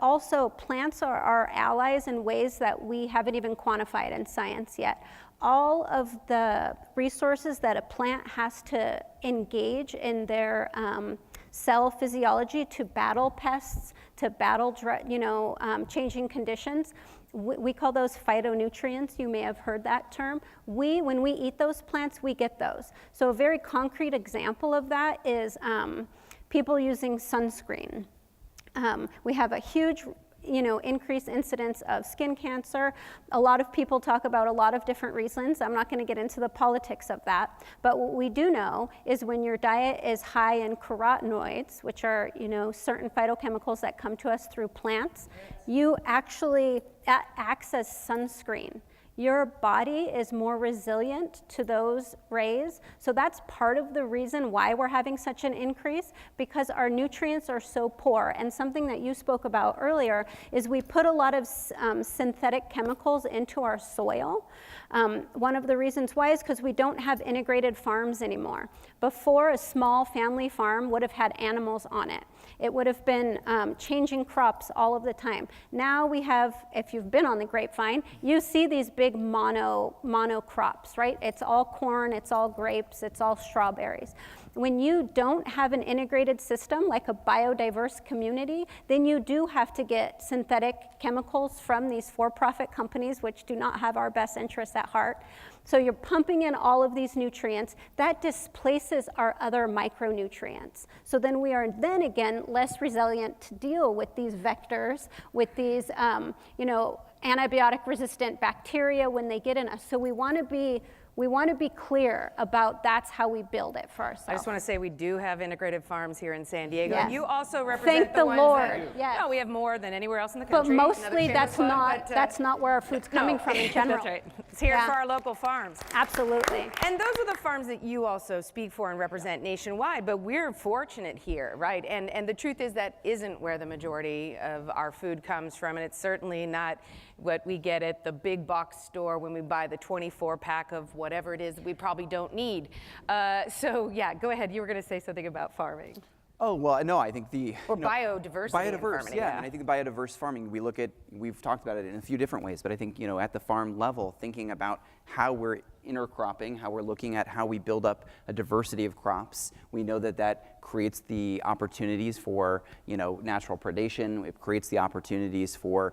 Also, plants are our allies in ways that we haven't even quantified in science yet. All of the resources that a plant has to engage in their cell physiology to battle pests, to battle changing conditions, we call those phytonutrients. You may have heard that term. When we eat those plants, we get those. So a very concrete example of that is people using sunscreen. We have a huge increased incidence of skin cancer. A lot of people talk about a lot of different reasons. I'm not going to get into the politics of that. But what we do know is when your diet is high in carotenoids, which are certain phytochemicals that come to us through plants, that acts as sunscreen. Your body is more resilient to those rays. So that's part of the reason why we're having such an increase, because our nutrients are so poor. And something that you spoke about earlier is we put a lot of synthetic chemicals into our soil. One of the reasons why is because we don't have integrated farms anymore. Before, a small family farm would have had animals on it. It would have been changing crops all of the time. Now we have, if you've been on the grapevine, you see these big mono crops, right? It's all corn, it's all grapes, it's all strawberries. When you don't have an integrated system like a biodiverse community, then you do have to get synthetic chemicals from these for-profit companies, which do not have our best interests at heart. So you're pumping in all of these nutrients. That displaces our other micronutrients. So then we are then again less resilient to deal with these vectors, with these antibiotic-resistant bacteria when they get in us. So we want to be clear about that's how we build it for ourselves. I just want to say we do have integrated farms here in San Diego. Yes. You also represent Thank the ones Lord. that, Yes. No, we have more than anywhere else in the But country. mostly that's not where our food's coming from in general. That's right. It's here Yeah. for our local farms. Absolutely. And those are the farms that you also speak for and represent nationwide, but we're fortunate here, right? And the truth is that isn't where the majority of our food comes from, and it's certainly not what we get at the big box store when we buy the 24-pack of whatever it is that we probably don't need. So yeah, go ahead. You were going to say something about farming. Oh, well, no, I think biodiversity in farming, yeah. And I think the biodiverse farming, we've talked about it in a few different ways, but I think, at the farm level, thinking about how we're intercropping, how we're looking at how we build up a diversity of crops, we know that creates the opportunities for, natural predation. It creates the opportunities for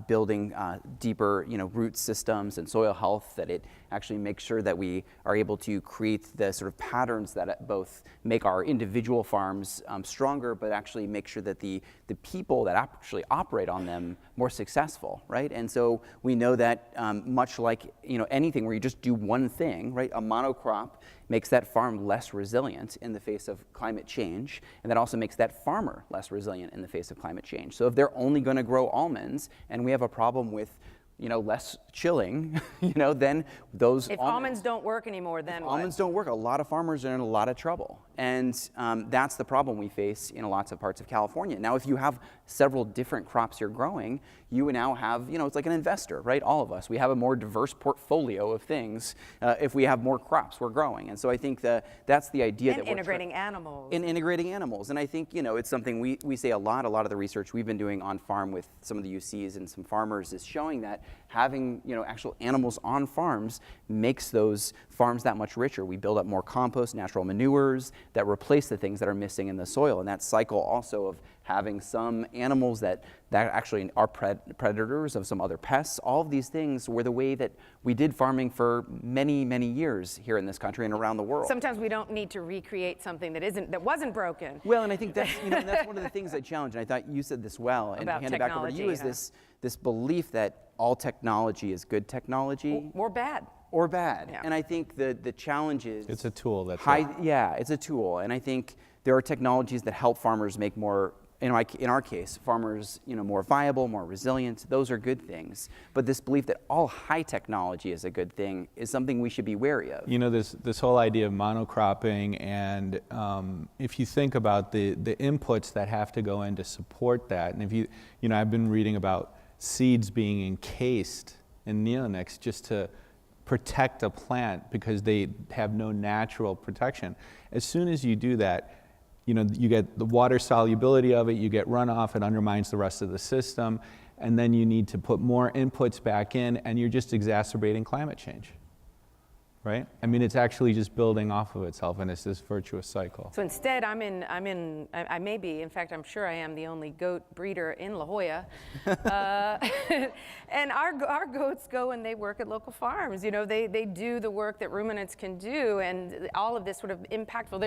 building deeper, root systems and soil health, that it actually makes sure that we are able to create the sort of patterns that both make our individual farms stronger, but actually make sure that the people that actually operate on them more successful, right? And so we know that much like, anything where you just do one thing, right? A monocrop makes that farm less resilient in the face of climate change, and that also makes that farmer less resilient in the face of climate change. So if they're only going to grow almonds, and we have a problem with less chilling, then those If almonds don't work anymore, then what? Almonds don't work. A lot of farmers are in a lot of trouble. And that's the problem we face in lots of parts of California. Now, if you have several different crops you're growing, you now have, it's like an investor, right? All of us. We have a more diverse portfolio of things if we have more crops we're growing. And so I think that's the idea that we're integrating animals. In integrating animals. And I think, it's something we say a lot of the research we've been doing on farm with some of the UCs and some farmers is showing that having, actual animals on farms makes those farms that much richer. We build up more compost, natural manures that replace the things that are missing in the soil. And that cycle also of having some animals that actually are predators of some other pests, all of these things were the way that we did farming for many, many years here in this country and around the world. Sometimes we don't need to recreate something that wasn't broken. Well, and I think that's, that's one of the things I challenge, and I thought you said this well, and About hand it back over to you, is technology, this belief that all technology is good technology. Or bad. Or bad. Yeah. And I think the challenge is... It's a tool. Yeah, it's a tool. And I think there are technologies that help farmers make more in our case, farmers, more viable, more resilient, those are good things. But this belief that all high technology is a good thing is something we should be wary of. This whole idea of monocropping, and if you think about the inputs that have to go in to support that, and if I've been reading about seeds being encased in neonics just to protect a plant because they have no natural protection. As soon as you do that, you get the water solubility of it, you get runoff, it undermines the rest of the system, and then you need to put more inputs back in, and you're just exacerbating climate change, right? I mean, it's actually just building off of itself, and it's this virtuous cycle. So instead, I may be, in fact, I'm sure I am the only goat breeder in La Jolla. And our goats go and they work at local farms. They do the work that ruminants can do, and all of this sort of impactful.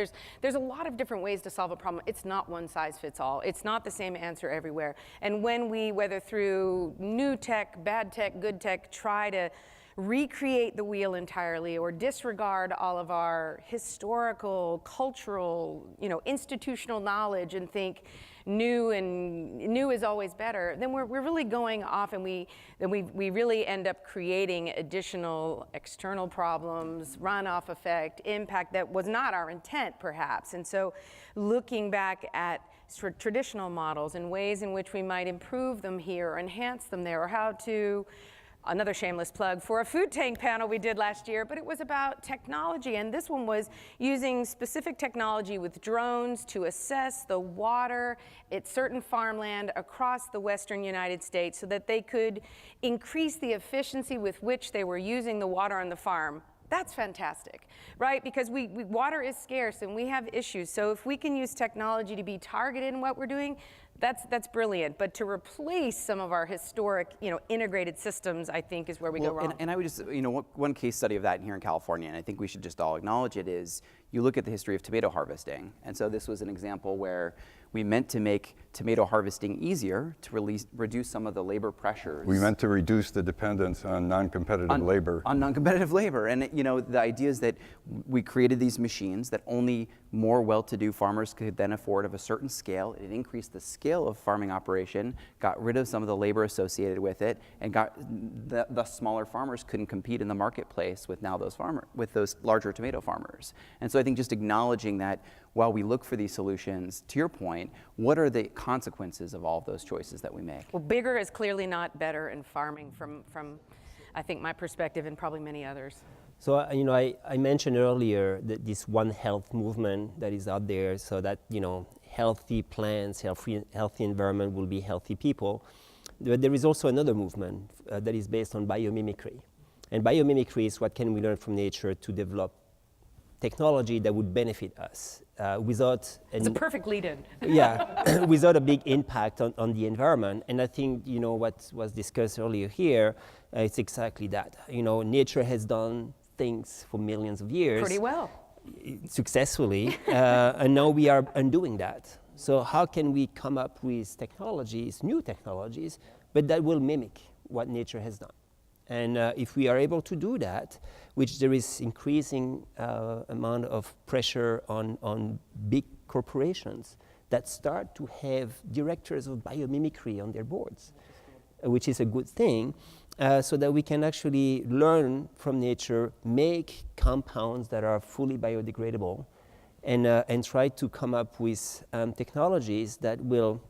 There's a lot of different ways to solve a problem. It's not one size fits all. It's not the same answer everywhere. And when we, whether through new tech, bad tech, good tech, try to recreate the wheel entirely or disregard all of our historical, cultural, institutional knowledge and think new is always better, then we're really going off, and we really end up creating additional external problems, runoff effect, impact that was not our intent perhaps. And so looking back at traditional models and ways in which we might improve them here or enhance them there, or how to, another shameless plug for a food tank panel we did last year, but it was about technology, and this one was using specific technology with drones to assess the water at certain farmland across the western United States so that they could increase the efficiency with which they were using the water on the farm. That's fantastic, right? Because water is scarce and we have issues. So if we can use technology to be targeted in what we're doing, that's brilliant. But to replace some of our historic, integrated systems, I think is where we go wrong. And I would just, one case study of that here in California, and I think we should just all acknowledge it, is you look at the history of tomato harvesting. And so this was an example where we meant to make tomato harvesting easier to reduce some of the labor pressures. We meant to reduce the dependence on non-competitive labor. On non-competitive labor. And the idea is that we created these machines that only more well-to-do farmers could then afford of a certain scale. It increased the scale of farming operation, got rid of some of the labor associated with it, and the smaller farmers couldn't compete in the marketplace with those larger tomato farmers. And so I think just acknowledging that while we look for these solutions, to your point, what are the consequences of all of those choices that we make? Well, bigger is clearly not better in farming from I think, my perspective and probably many others. So, I mentioned earlier that this One Health movement that is out there, so that, healthy plants, healthy environment will be healthy people. But there is also another movement that is based on biomimicry. And biomimicry is what can we learn from nature to develop technology that would benefit us without... It's a perfect lead-in. Yeah, without a big impact on the environment. And I think, what was discussed earlier here, it's exactly that. Nature has done things for millions of years. Pretty well. Successfully, and now we are undoing that. So how can we come up with technologies, new technologies, but that will mimic what nature has done? And if we are able to do that, which there is increasing amount of pressure on big corporations that start to have directors of biomimicry on their boards, which is a good thing, so that we can actually learn from nature, make compounds that are fully biodegradable, and try to come up with technologies that will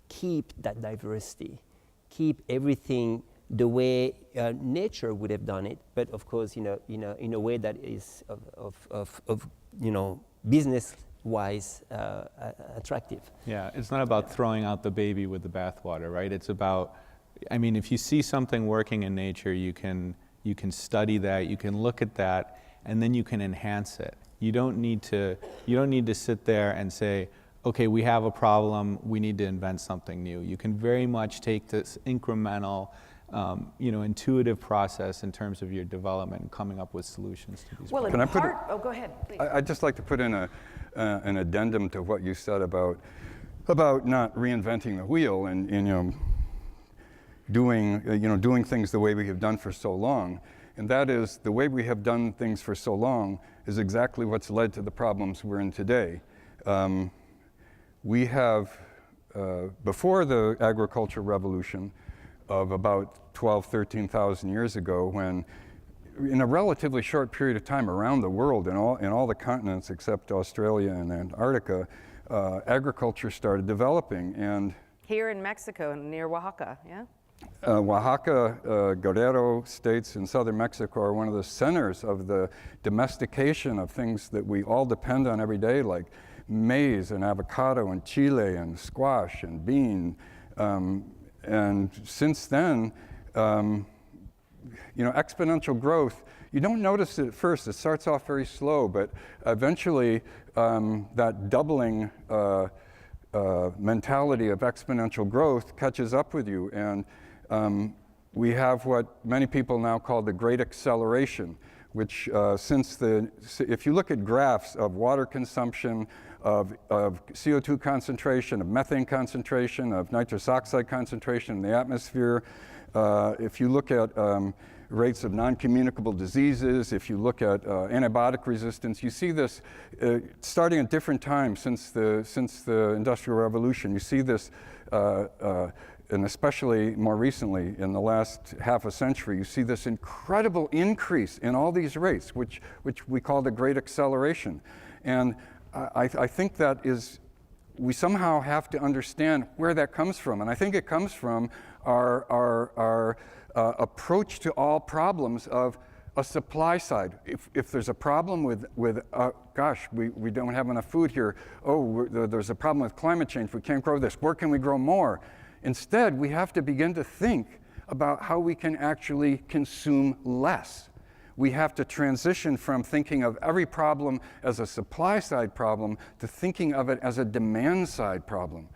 keep that diversity, keep everything the way nature would have done it, but of course in a way that is of business-wise attractive. Yeah, it's not about throwing out the baby with the bathwater, right? It's about, if you see something working in nature, you can study that, you can look at that, and then you can enhance it. You don't need to sit there and say, okay, we have a problem, we need to invent something new. You can very much take this incremental, intuitive process in terms of your development and coming up with solutions to these problems. Go ahead, please. I'd just like to put in an addendum to what you said about not reinventing the wheel and doing things the way we have done for so long. And that is, the way we have done things for so long is exactly what's led to the problems we're in today. We have before the agricultural revolution of about 12, 13,000 years ago, when in a relatively short period of time around the world, in all the continents except Australia and Antarctica, agriculture started developing. And Here in Mexico, near Oaxaca, yeah? Oaxaca, Guerrero states in southern Mexico are one of the centers of the domestication of things that we all depend on every day, like maize and avocado and chile and squash and bean. And since then, exponential growth, you don't notice it at first. It starts off very slow, but eventually that doubling mentality of exponential growth catches up with you. And we have what many people now call the Great Acceleration, which if you look at graphs of water consumption, of CO2 concentration, of methane concentration, of nitrous oxide concentration in the atmosphere, if you look at rates of non-communicable diseases, if you look at antibiotic resistance, you see this starting at different times since the Industrial Revolution. You see this, and especially more recently in the last half a century, you see this incredible increase in all these rates, which we call the Great Acceleration. And I think that we somehow have to understand where that comes from. And I think it comes from our approach to all problems of a supply side. If there's a problem with gosh, we don't have enough food here. Oh, there's a problem with climate change. We can't grow this. Where can we grow more? Instead, we have to begin to think about how we can actually consume less. We have to transition from thinking of every problem as a supply side problem to thinking of it as a demand side problem.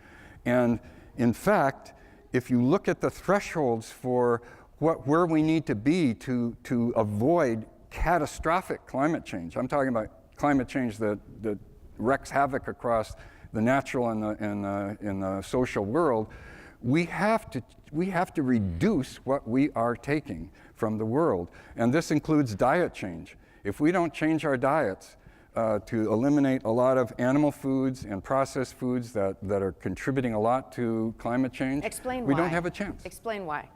And in fact, if you look at the thresholds for where we need to be to avoid catastrophic climate change, I'm talking about climate change that wreaks havoc across the natural and the social world, we have to reduce what we are taking from the world. And this includes diet change. If we don't change our diets to eliminate a lot of animal foods and processed foods that are contributing a lot to climate change, we don't have a chance. Explain why.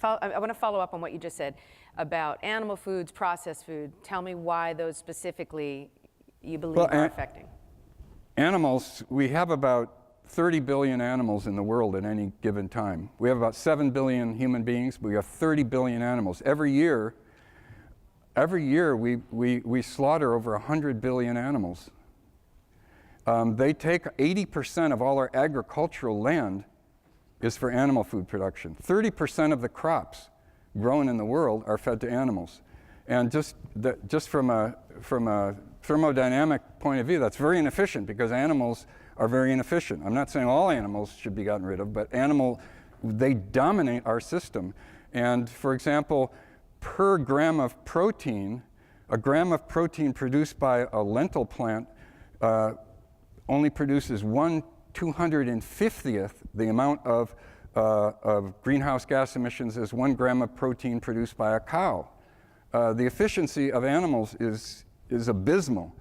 I want to follow up on what you just said about animal foods, processed food. Tell me why those specifically you believe are affecting. Animals, we have about 30 billion animals in the world at any given time. We have about 7 billion human beings. We have 30 billion animals. Every year we slaughter over 100 billion animals. They take 80% of all our agricultural land is for animal food production. 30% of the crops grown in the world are fed to animals. And just from a thermodynamic point of view, that's very inefficient because animals are very inefficient. I'm not saying all animals should be gotten rid of, but they dominate our system. And for example, per gram of protein, a gram of protein produced by a lentil plant only produces 1/250th the amount of greenhouse gas emissions as 1 gram of protein produced by a cow. The efficiency of animals is abysmal.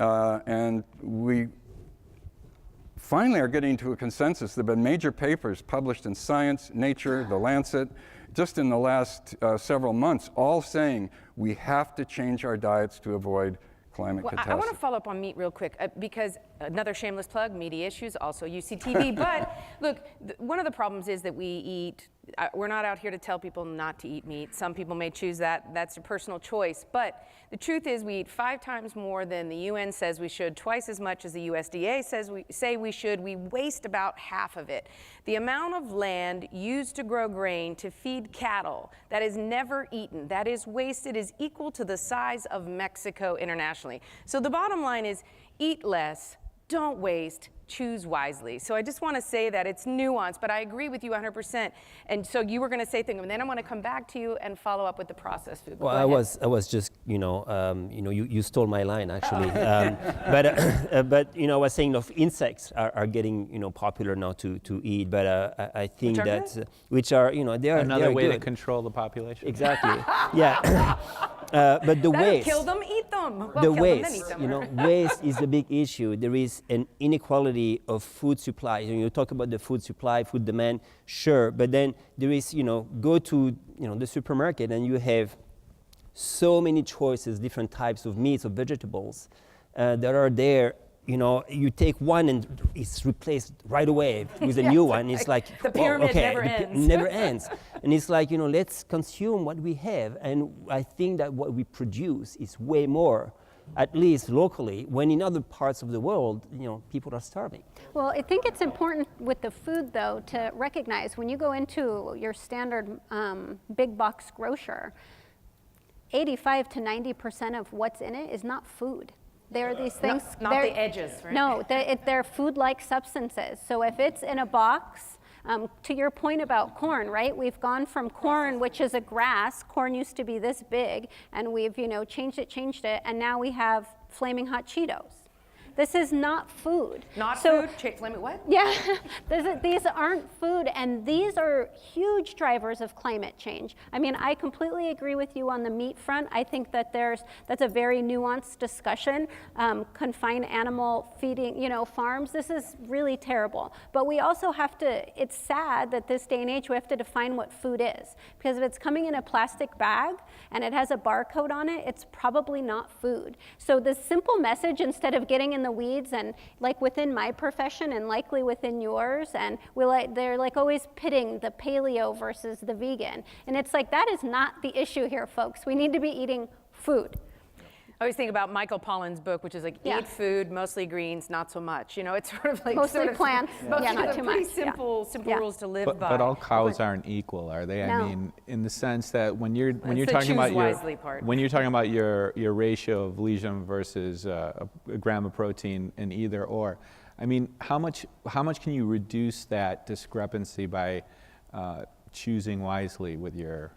And we finally are getting to a consensus. There have been major papers published in Science, Nature, The Lancet, just in the last several months, all saying we have to change our diets to avoid climate catastrophe. I want to follow up on meat real quick because another shameless plug, Meaty Issues, also UCTV. But look, one of the problems is that we eat, we're not out here to tell people not to eat meat. Some people may choose that. That's a personal choice. But the truth is we eat 5 times more than the UN says we should, twice as much as the USDA says we should. We waste about half of it. The amount of land used to grow grain to feed cattle that is never eaten, that is wasted, is equal to the size of Mexico internationally. So the bottom line is eat less, don't waste, choose wisely. So I just want to say that it's nuanced, but I agree with you 100%. And so you were going to say things, and then I want to come back to you and follow up with the processed food. Well, I was just, you stole my line actually. But I was saying, insects are getting, popular now to eat. But I think which are, they are another way good. to control the population. Exactly. Yeah. But the That'll waste, kill them, eat them. Well, the kill them, then waste, eat them. you know, waste is a big issue. There is an inequality of food supply. You talk about the food supply, food demand, sure, but then there is, go to, the supermarket and you have so many choices, different types of meats or vegetables that are there. You take one and it's replaced right away with a new one. It's like, the pyramid okay, never ends. never ends. And it's like, let's consume what we have. And I think that what we produce is way more, at least locally, when in other parts of the world, people are starving. Well, I think it's important with the food, though, to recognize when you go into your standard big box grocer, 85 to 90% of what's in it is not food. There are these things. Not the edges, right? No, they're food-like substances. So if it's in a box, to your point about corn, right? We've gone from corn, which is a grass. Corn used to be this big, and we've changed it, and now we have flaming hot Cheetos. This is not food. Not food? Flaming what? Yeah, these aren't food, and these are huge drivers of climate change. I mean, I completely agree with you on the meat front. I think that that's a very nuanced discussion. Confined animal feeding, farms, this is really terrible. But we also have to, it's sad that this day and age we have to define what food is. Because if it's coming in a plastic bag and it has a barcode on it, it's probably not food. So the simple message, instead of getting in the weeds, and like within my profession and likely within yours, and they're like always pitting the paleo versus the vegan, and it's like that is not the issue here, folks. We need to be eating food. I always think about Michael Pollan's book, which is like eat food, mostly greens, not so much. It's sort of like mostly plants, not too much. Simple rules to live by. But all cows aren't equal, are they? No. I mean, in the sense that when you're the talking about choose your ratio of lesion versus a gram of protein in either or, I mean, how much can you reduce that discrepancy by choosing wisely with your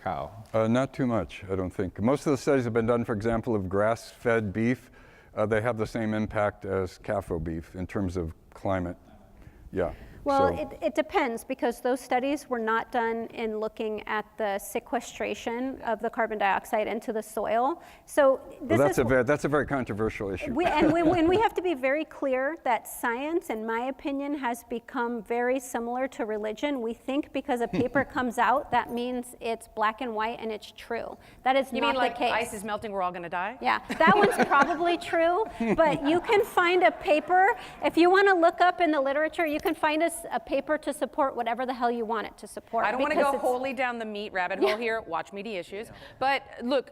cow? Not too much, I don't think. Most of the studies have been done, for example, of grass-fed beef. They have the same impact as CAFO beef in terms of climate. Yeah. Well, so, it depends, because those studies were not done in looking at the sequestration of the carbon dioxide into the soil. So that's a very controversial issue. We have to be very clear that science, in my opinion, has become very similar to religion. We think because a paper comes out, that means it's black and white and it's true. That is You not mean like the case. ice is melting, we're all going to die? Yeah, that one's probably true, but you can find a paper. If you want to look up in the literature, you can find a paper to support whatever the hell you want it to support. I don't want to go wholly down the meat rabbit hole here. Watch meaty issues. But look,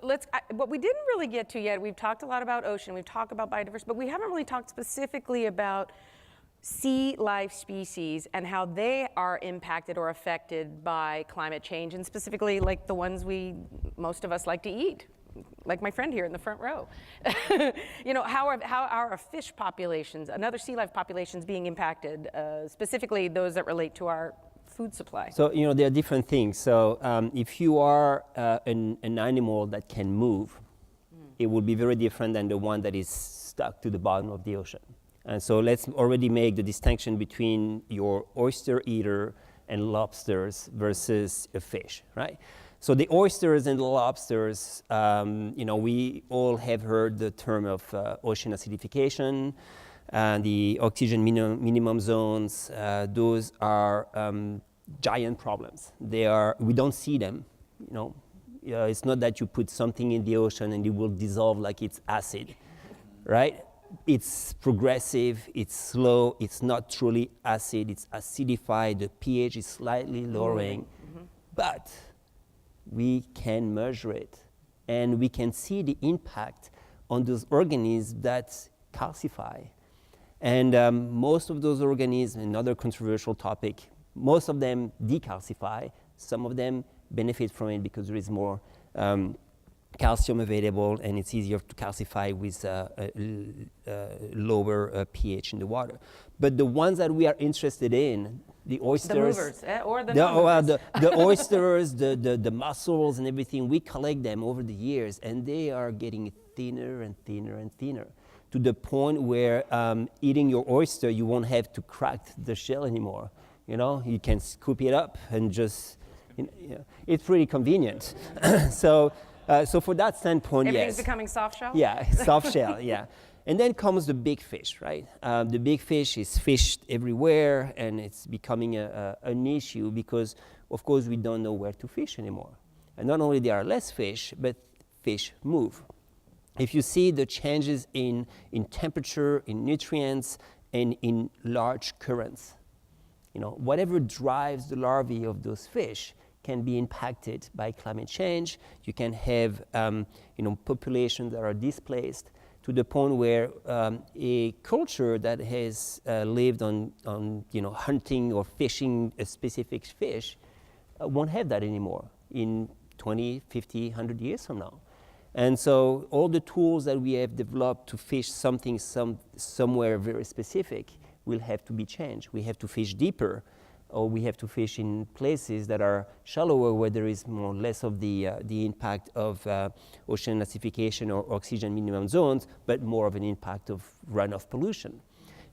what we didn't really get to yet, we've talked a lot about ocean, we've talked about biodiversity, but we haven't really talked specifically about sea life species and how they are impacted or affected by climate change, and specifically like the ones most of us like to eat. Like my friend here in the front row. How are our fish populations and other sea life populations being impacted, specifically those that relate to our food supply? So, there are different things. So, if you are an animal that can move, it will be very different than the one that is stuck to the bottom of the ocean. And so let's already make the distinction between your oyster eater and lobsters versus a fish, right? So the oysters and the lobsters, we all have heard the term of ocean acidification, the oxygen minimum zones. Those are giant problems. We don't see them. It's not that you put something in the ocean and it will dissolve like it's acid, right? It's progressive, it's slow, it's not truly acid, it's acidified, the pH is slightly lowering, but we can measure it, and we can see the impact on those organisms that calcify. And most of those organisms, another controversial topic, most of them decalcify, some of them benefit from it because there is more calcium available and it's easier to calcify with lower pH in the water. But the ones that we are interested in, the oysters, the movers, or the non-movers. The oysters, the mussels and everything, we collect them over the years, and they are getting thinner and thinner and thinner, to the point where eating your oyster, you won't have to crack the shell anymore. You can scoop it up and just, it's pretty convenient. So So for that standpoint, Everything's yes. becoming soft shell? Yeah, soft shell, yeah. And then comes the big fish, right? The big fish is fished everywhere, and it's becoming an issue because, of course, we don't know where to fish anymore. And not only there are less fish, but fish move. If you see the changes in temperature, in nutrients, and in large currents, whatever drives the larvae of those fish can be impacted by climate change. You can have populations that are displaced to the point where a culture that has lived on hunting or fishing a specific fish won't have that anymore in 20, 50, 100 years from now. And so all the tools that we have developed to fish something somewhere very specific will have to be changed. We have to fish deeper, or we have to fish in places that are shallower where there is more or less of the impact of ocean acidification or oxygen minimum zones, but more of an impact of runoff pollution.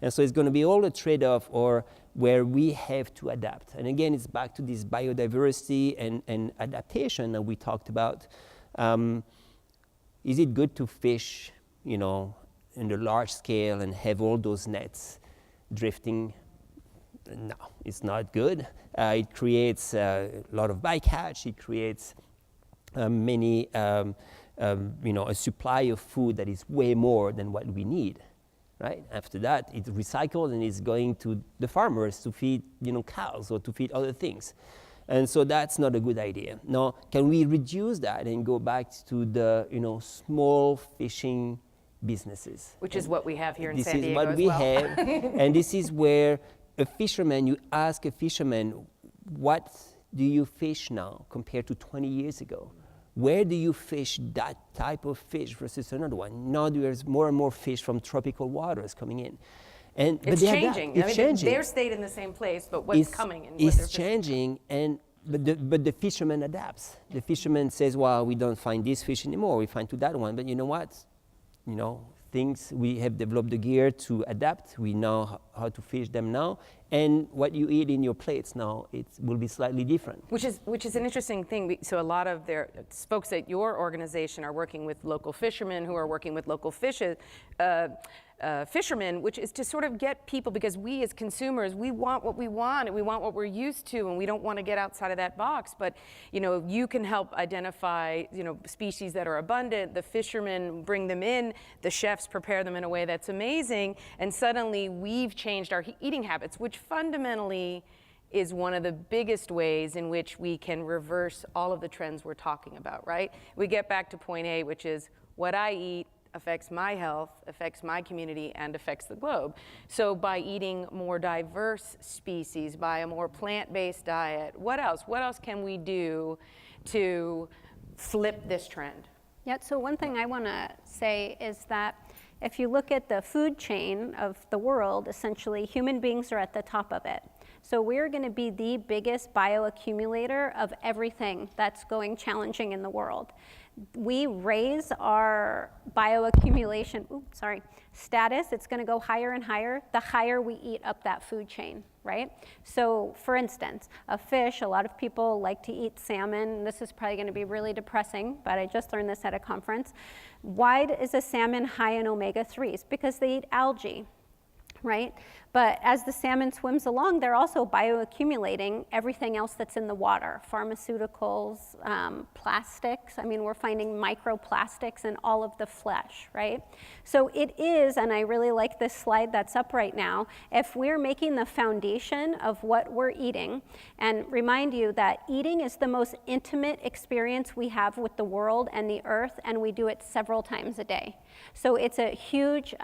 And so it's going to be all a trade-off or where we have to adapt. And again, it's back to this biodiversity and adaptation that we talked about. Is it good to fish, in the large scale and have all those nets drifting? No, it's not good. It creates a lot of bycatch. It creates a supply of food that is way more than what we need, right? After that, it's recycled and it's going to the farmers to feed, cows or to feed other things. And so that's not a good idea. Now, can we reduce that and go back to the, small fishing businesses? Which is what we have here in This San is Diego what as we well. have, and this is where a fisherman, you ask a fisherman, what do you fish now compared to 20 years ago? Where do you fish that type of fish versus another one? Now there's more and more fish from tropical waters coming in. And It's changing. It's changing. They're stayed in the same place, but what's coming and what It's they're fishing. changing, but the fisherman adapts. The fisherman says, well, we don't find this fish anymore, we find to that one. But you know what? We have developed the gear to adapt. We know how to fish them now. And what you eat in your plates now, it will be slightly different. Which is an interesting thing. So a lot of their folks at your organization are working with local fishermen who are working with local fishermen, which is to sort of get people, because we as consumers, we want what we want and we want what we're used to, and we don't want to get outside of that box. But you can help identify species that are abundant. The fishermen bring them in, the chefs prepare them in a way that's amazing, and suddenly we've changed our eating habits, which fundamentally is one of the biggest ways in which we can reverse all of the trends we're talking about, right? We get back to point A, which is what I eat affects my health, affects my community, and affects the globe. So by eating more diverse species, by a more plant-based diet, what else? What else can we do to flip this trend? Yeah, so one thing I want to say is that if you look at the food chain of the world, essentially human beings are at the top of it. So we're going to be the biggest bioaccumulator of everything that's going challenging in the world. We raise our bioaccumulation status. It's going to go higher and higher the higher we eat up that food chain, right? So for instance, a fish, a lot of people like to eat salmon. This is probably going to be really depressing, but I just learned this at a conference. Why is a salmon high in omega-3s? Because they eat algae, right? But as the salmon swims along, they're also bioaccumulating everything else that's in the water, pharmaceuticals, plastics. I mean, we're finding microplastics in all of the flesh, right? So it is, and I really like this slide that's up right now, if we're making the foundation of what we're eating, and remind you that eating is the most intimate experience we have with the world and the earth, and we do it several times a day. So it's a huge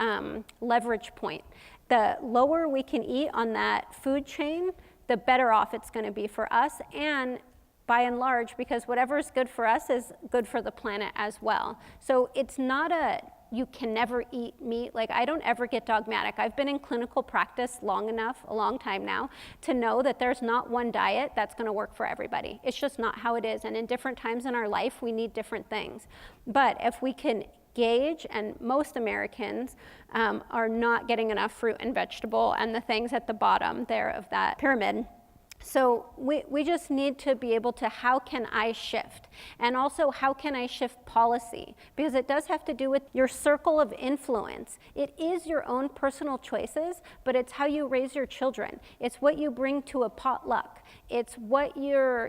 leverage point. The lower we can eat on that food chain, the better off it's going to be for us, and by and large, because whatever is good for us is good for the planet as well. So it's not you can never eat meat. Like, I don't ever get dogmatic. I've been in clinical practice a long time now, to know that there's not one diet that's going to work for everybody. It's just not how it is. And in different times in our life, we need different things. But if we can gauge, and most Americans are not getting enough fruit and vegetable and the things at the bottom there of that pyramid. So we just need to be able to, how can I shift? And also, how can I shift policy? Because it does have to do with your circle of influence. It is your own personal choices, but it's how you raise your children. It's what you bring to a potluck. It's what you're,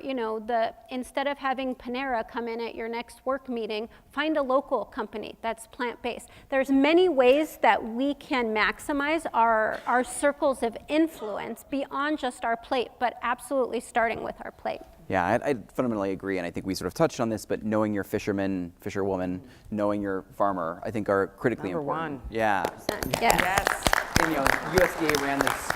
instead of having Panera come in at your next work meeting, find a local company that's plant-based. There's many ways that we can maximize our circles of influence beyond just our plate, but absolutely starting with our plate. Yeah, I fundamentally agree, and I think we sort of touched on this, but knowing your fisherman, fisherwoman, knowing your farmer, I think are critically Number important. one. Yeah. Yes. And, USDA ran this,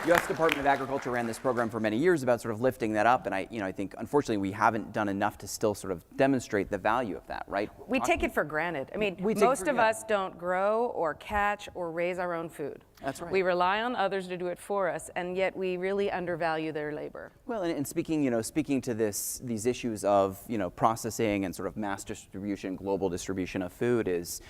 U.S. Department of Agriculture ran this program for many years about sort of lifting that up, and I think unfortunately we haven't done enough to still sort of demonstrate the value of that, right? We take it for granted. I mean, We take it most for of granted. us don't grow or catch or raise our own food. That's right. We rely on others to do it for us, and yet we really undervalue their labor. Well, and speaking to these issues of processing and sort of mass distribution, global distribution of food is,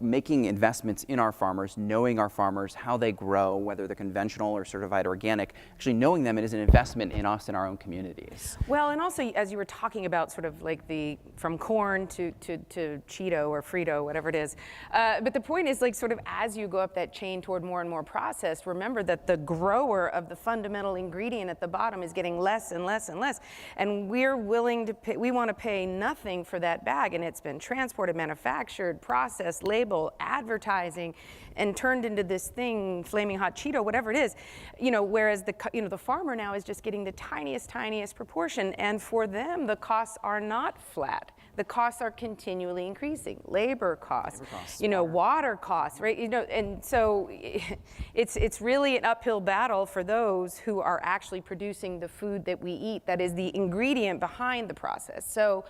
making investments in our farmers, knowing our farmers, how they grow, whether they're conventional or certified organic, actually knowing them is an investment in us and our own communities. Well, and also, as you were talking about sort of like from corn to Cheeto or Frito, whatever it is. But the point is, like, sort of as you go up that chain toward more and more processed, remember that the grower of the fundamental ingredient at the bottom is getting less and less and less. And we're willing to pay, we want to pay nothing for that bag, and it's been transported, manufactured, processed, label, advertising, and turned into this thing, flaming hot Cheeto, whatever it is, whereas the farmer now is just getting the tiniest proportion, and for them the costs are not flat. The costs are continually increasing. Labor costs, water costs, right? And so it's really an uphill battle for those who are actually producing the food that we eat, that is the ingredient behind the process. So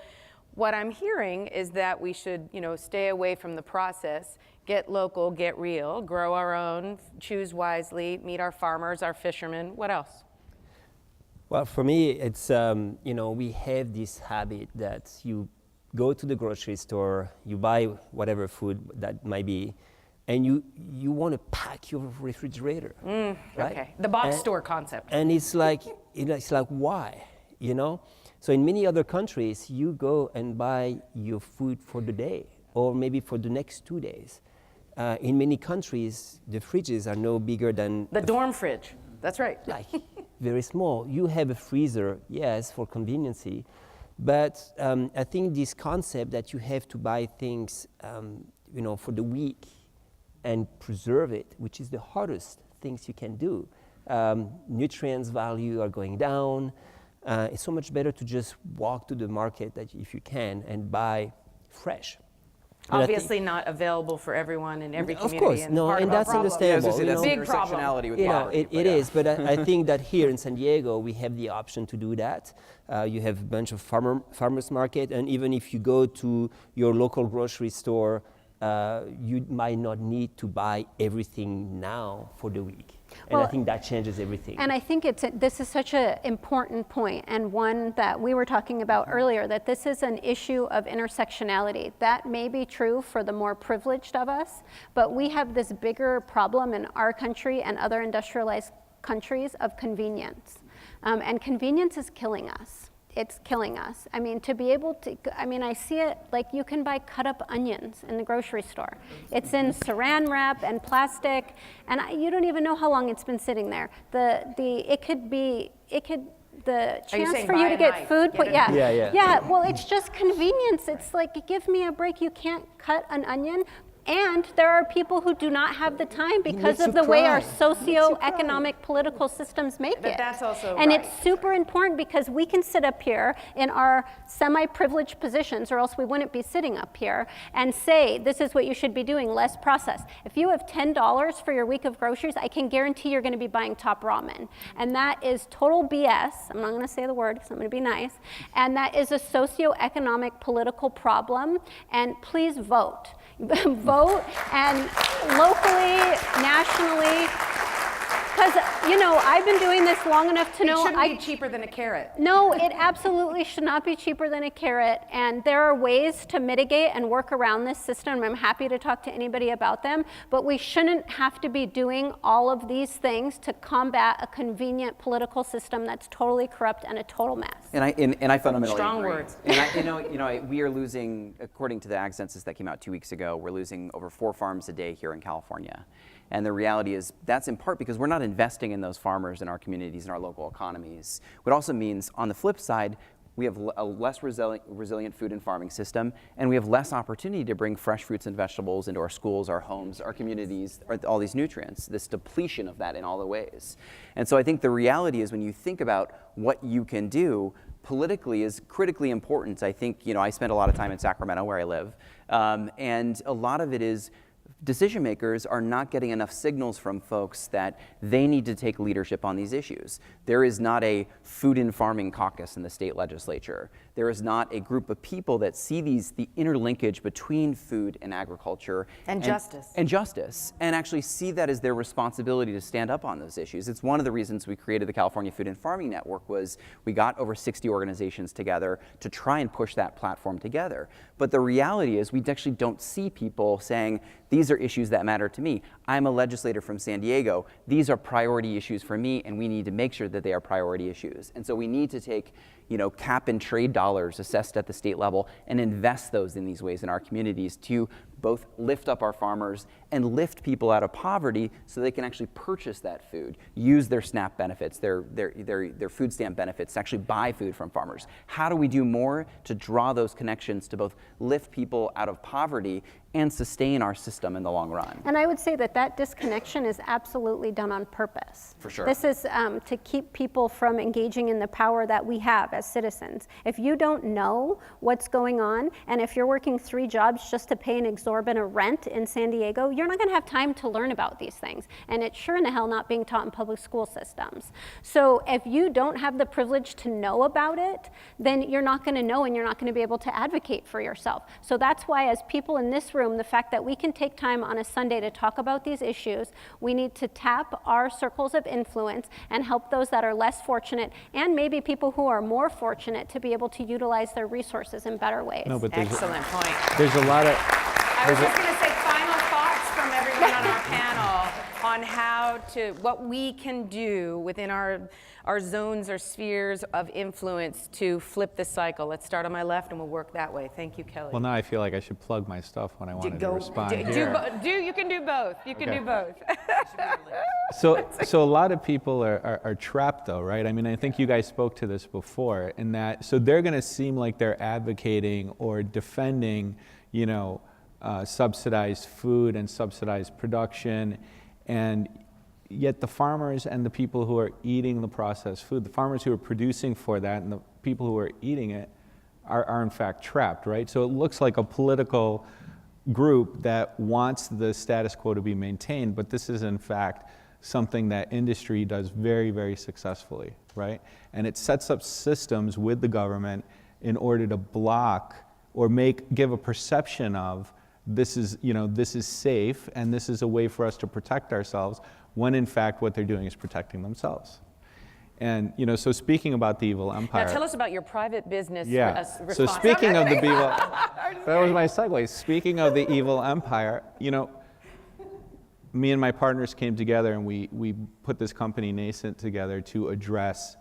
what I'm hearing is that we should, stay away from the process, get local, get real, grow our own, choose wisely, meet our farmers, our fishermen. What else? Well, for me, it's, we have this habit that you go to the grocery store, you buy whatever food that might be, and you want to pack your refrigerator, right? Okay, the box store concept. And it's like, why, So in many other countries, you go and buy your food for the day, or maybe for the next 2 days. In many countries, the fridges are no bigger than The dorm fridge, that's right. like very small. You have a freezer, yes, for conveniency, but I think this concept that you have to buy things, for the week and preserve it, which is the hardest things you can do. Nutrients value are going down. It's so much better to just walk to the market that if you can and buy fresh. Obviously not available for everyone in every community. Of course, and no, part and of our that's problem. understandable. That's Big problem. intersectionality with It poverty, is, but I think that here in San Diego, we have the option to do that. You have a bunch of farmers market, and even if you go to your local grocery store, you might not need to buy everything now for the week. And I think that changes everything. And I think this is such an important point, and one that we were talking about earlier, that this is an issue of intersectionality. That may be true for the more privileged of us, but we have this bigger problem in our country and other industrialized countries of convenience. And convenience is killing us. It's killing us. I mean, to be able to, I see it like you can buy cut up onions in the grocery store. It's in saran wrap and plastic, and you don't even know how long it's been sitting there. The chance saying for buy you a to get knife, food, get but a yeah, well, it's just convenience. It's like, give me a break. You can't cut an onion. And there are people who do not have the time because of the way our socio-economic political systems make it. But that's also and right. it's super important because we can sit up here in our semi-privileged positions, or else we wouldn't be sitting up here, and say, this is what you should be doing, less processed. If you have $10 for your week of groceries, I can guarantee you're going to be buying Top Ramen. And that is total BS. I'm not going to say the word because I'm going to be nice. And that is a socio-economic political problem. And please vote. Vote, and locally, nationally, Because, you know, I've been doing this long enough to It know shouldn't be cheaper than a carrot. No, it absolutely should not be cheaper than a carrot. And there are ways to mitigate and work around this system. I'm happy to talk to anybody about them. But we shouldn't have to be doing all of these things to combat a convenient political system that's totally corrupt and a total mess. And I fundamentally Strong agree. words. And we are losing, according to the Ag Census that came out 2 weeks ago, we're losing over 4 farms a day here in California. And the reality is that's in part because we're not investing in those farmers in our communities and our local economies. What also means, on the flip side, we have a less resilient food and farming system, and we have less opportunity to bring fresh fruits and vegetables into our schools, our homes, our communities, all these nutrients, this depletion of that in all the ways. And so I think the reality is when you think about what you can do, politically is critically important. I think, I spend a lot of time in Sacramento where I live, and a lot of it is decision makers are not getting enough signals from folks that they need to take leadership on these issues. There is not a food and farming caucus in the state legislature. There is not a group of people that see the interlinkage between food and agriculture. And justice. And justice, and actually see that as their responsibility to stand up on those issues. It's one of the reasons we created the California Food and Farming Network was we got over 60 organizations together to try and push that platform together. But the reality is we actually don't see people saying, these are issues that matter to me. I'm a legislator from San Diego. These are priority issues for me, and we need to make sure that they are priority issues. And so we need to take cap and trade dollars assessed at the state level and invest those in these ways in our communities to both lift up our farmers and lift people out of poverty so they can actually purchase that food, use their SNAP benefits, their food stamp benefits to actually buy food from farmers. How do we do more to draw those connections to both lift people out of poverty and sustain our system in the long run? And I would say that disconnection is absolutely done on purpose. For sure. This is to keep people from engaging in the power that we have as citizens. If you don't know what's going on, and if you're working 3 jobs just to pay an exorbitant rent in San Diego, you're not going to have time to learn about these things. And it's sure in the hell not being taught in public school systems. So if you don't have the privilege to know about it, then you're not going to know, and you're not going to be able to advocate for yourself. So that's why, as people in this room, the fact that we can take time on a Sunday to talk about these issues, we need to tap our circles of influence and help those that are less fortunate, and maybe people who are more fortunate, to be able to utilize their resources in better ways. No, but Excellent point. there's a lot of, I was just going to say final thoughts from everyone on our panel on what we can do within our zones or spheres of influence to flip the cycle. Let's start on my left and we'll work that way. Thank you, Kelly. well, now I feel like I should plug my stuff when I wanted to respond here. You can do both. You can do both. So a lot of people are trapped though, right? I mean, I think you guys spoke to this before, in that, so they're going to seem like they're advocating or defending, subsidized food and subsidized production, and yet the farmers and the people who are eating the processed food, the farmers who are producing for that and the people who are eating it are in fact trapped, right? So it looks like a political group that wants the status quo to be maintained, but this is in fact something that industry does very, very successfully, right? And it sets up systems with the government in order to block or give a perception of this is safe and this is a way for us to protect ourselves, when in fact what they're doing is protecting themselves. And so speaking about the evil empire. Now tell us about your private business response. So speaking of the evil, that was my segue. Speaking of the evil empire, me and my partners came together and we put this company Nascent together to address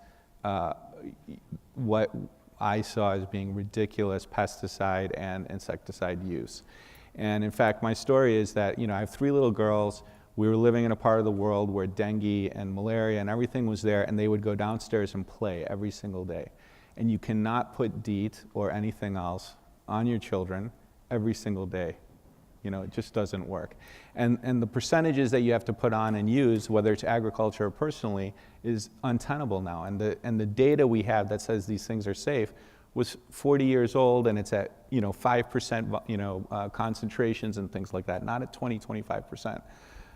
what I saw as being ridiculous pesticide and insecticide use. And in fact, my story is that, I have 3 little girls. We were living in a part of the world where dengue and malaria and everything was there, and they would go downstairs and play every single day. And you cannot put DEET or anything else on your children every single day. It just doesn't work. And the percentages that you have to put on and use, whether it's agriculture or personally, is untenable now. And the data we have that says these things are safe was 40 years old, and it's at 5% concentrations and things like that, not at 20-25%.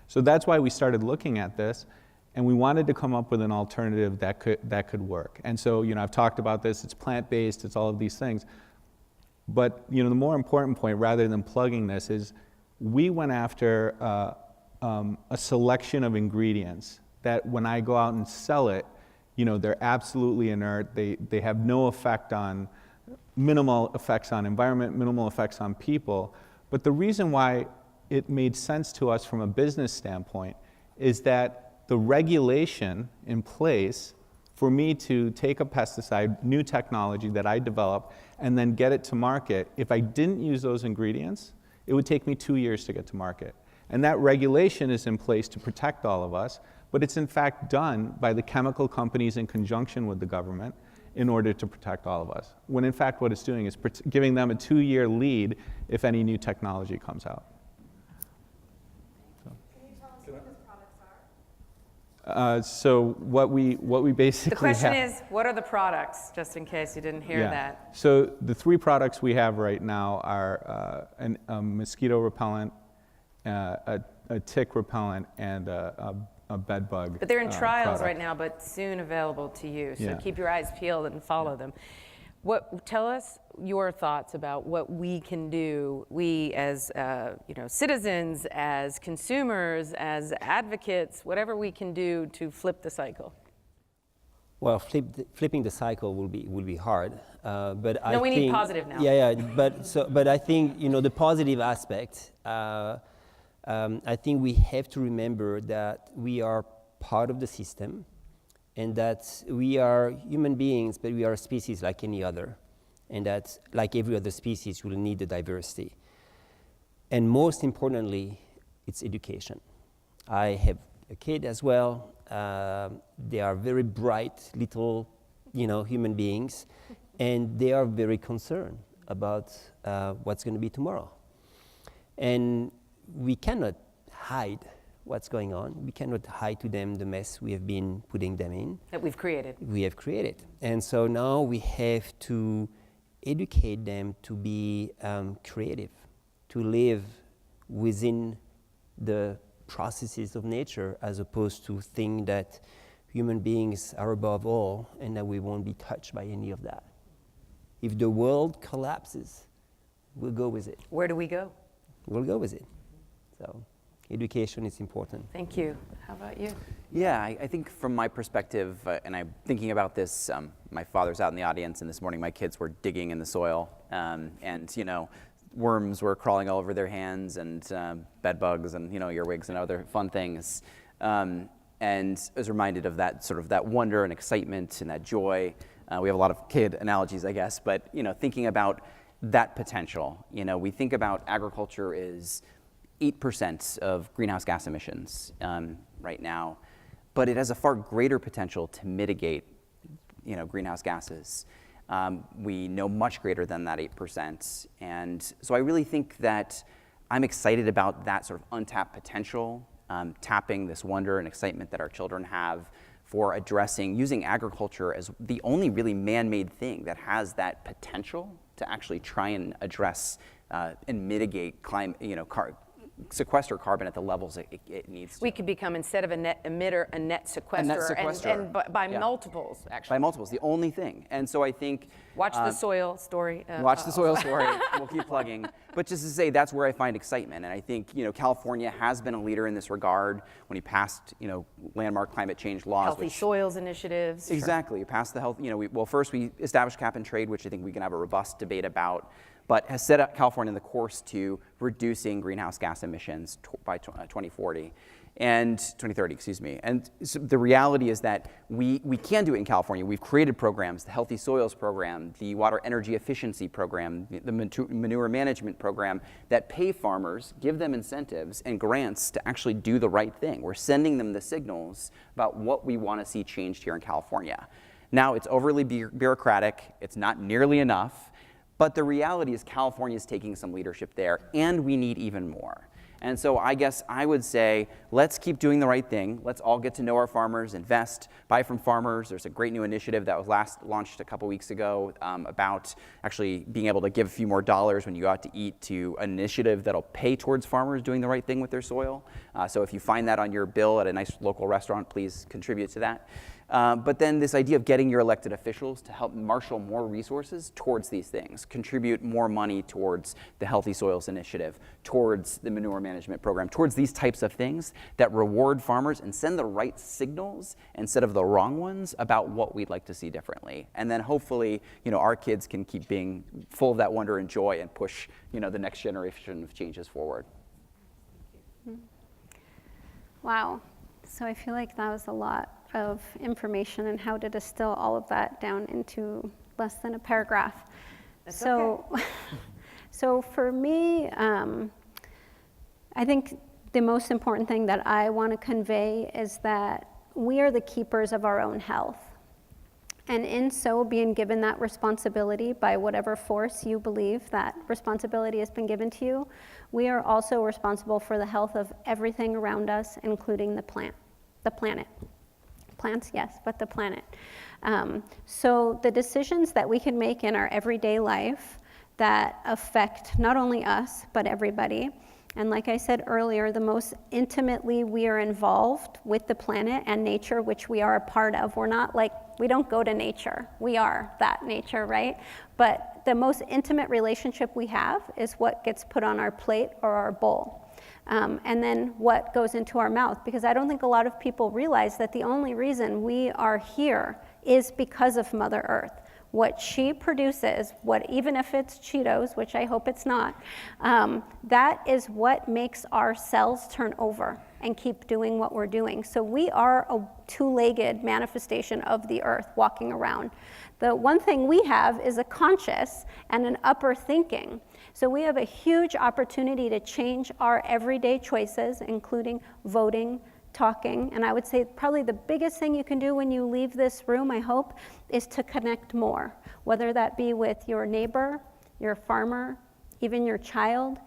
So that's why we started looking at this, and we wanted to come up with an alternative that could work. And so I've talked about this. It's plant-based. It's all of these things. But the more important point, rather than plugging this, is we went after a selection of ingredients that when I go out and sell it, they're absolutely inert. They have no effect on, minimal effects on environment, minimal effects on people. But the reason why it made sense to us from a business standpoint is that the regulation in place for me to take a pesticide, new technology that I developed, and then get it to market, if I didn't use those ingredients, it would take me 2 years to get to market. And that regulation is in place to protect all of us, but it's in fact done by the chemical companies in conjunction with the government in order to protect all of us. When in fact what it's doing is giving them a 2-year lead if any new technology comes out. So what we basically The question have, is, what are the products, just in case you didn't hear that? So the 3 products we have right now are a mosquito repellent, a tick repellent, and a bed bug. But they're in trials product. right now, but soon available to you. So Yeah. keep your eyes peeled and follow them. Tell us your thoughts about what we can do, we as citizens, as consumers, as advocates, whatever we can do to flip the cycle. Well, flipping the cycle will be hard, but I No, we think, need positive now. Yeah, but I think the positive aspect. I think we have to remember that we are part of the system, and that we are human beings, but we are a species like any other, and that like every other species, we'll need the diversity. And most importantly, it's education. I have a kid as well. They are very bright little, human beings, and they are very concerned about what's going to be tomorrow. And we cannot hide what's going on. We cannot hide to them the mess we have been putting them in. That we've created. We have created. And so now we have to educate them to be creative, to live within the processes of nature, as opposed to think that human beings are above all and that we won't be touched by any of that. If the world collapses, we'll go with it. Where do we go? We'll go with it. So education is important. Thank you. How about you? Yeah, I think from my perspective, and I'm thinking about this, my father's out in the audience, and this morning my kids were digging in the soil, and worms were crawling all over their hands, and bed bugs, and earwigs, and other fun things. And I was reminded of that sort of that wonder and excitement and that joy. We have a lot of kid analogies, I guess, but thinking about that potential. We think about agriculture is 8% of greenhouse gas emissions right now, but it has a far greater potential to mitigate, greenhouse gases. We know much greater than that 8%, and so I really think that I'm excited about that sort of untapped potential, tapping this wonder and excitement that our children have for using agriculture as the only really man-made thing that has that potential to actually try and address and mitigate climate, sequester carbon at the levels it needs to. We could become, instead of a net emitter, a net sequester, and by multiples, actually. By multiples, the only thing. And so I think... Watch the soil story. Watch the soil story. We'll keep plugging. But just to say, that's where I find excitement. And I think, California has been a leader in this regard when he passed, landmark climate change laws. Healthy soils initiatives. Exactly. Sure. Passed the health, first we established cap and trade, which I think we can have a robust debate about, but has set up California on the course to reducing greenhouse gas emissions by 2040. And 2030, excuse me. And so the reality is that we can do it in California. We've created programs, the Healthy Soils Program, the Water Energy Efficiency Program, the Manure Management Program, that pay farmers, give them incentives and grants to actually do the right thing. We're sending them the signals about what we want to see changed here in California. Now, it's overly bureaucratic. It's not nearly enough. But the reality is California is taking some leadership there, and we need even more. And so I guess I would say, let's keep doing the right thing. Let's all get to know our farmers, invest, buy from farmers. There's a great new initiative that was launched a couple weeks ago about actually being able to give a few more dollars when you go out to eat to an initiative that'll pay towards farmers doing the right thing with their soil. So if you find that on your bill at a nice local restaurant, please contribute to that. But then this idea of getting your elected officials to help marshal more resources towards these things, contribute more money towards the Healthy Soils Initiative, towards the manure management program, towards these types of things that reward farmers and send the right signals instead of the wrong ones about what we'd like to see differently. And then hopefully, our kids can keep being full of that wonder and joy and push, the next generation of changes forward. Wow. So I feel like that was a lot of information and how to distill all of that down into less than a paragraph. That's so, okay. So for me, I think the most important thing that I want to convey is that we are the keepers of our own health. And in so being given that responsibility by whatever force you believe that responsibility has been given to you, we are also responsible for the health of everything around us, including the planet. Plants, yes, but the planet. So the decisions that we can make in our everyday life that affect not only us, but everybody. And like I said earlier, the most intimately we are involved with the planet and nature, which we are a part of. We're not like, we don't go to nature. We are that nature, right? But the most intimate relationship we have is what gets put on our plate or our bowl. And then what goes into our mouth. Because I don't think a lot of people realize that the only reason we are here is because of Mother Earth. What she produces, even if it's Cheetos, which I hope it's not, that is what makes our cells turn over and keep doing what we're doing. So we are a two-legged manifestation of the earth walking around. The one thing we have is a conscious and an upper thinking. So we have a huge opportunity to change our everyday choices, including voting, talking, and I would say probably the biggest thing you can do when you leave this room, I hope, is to connect more, whether that be with your neighbor, your farmer, even your child,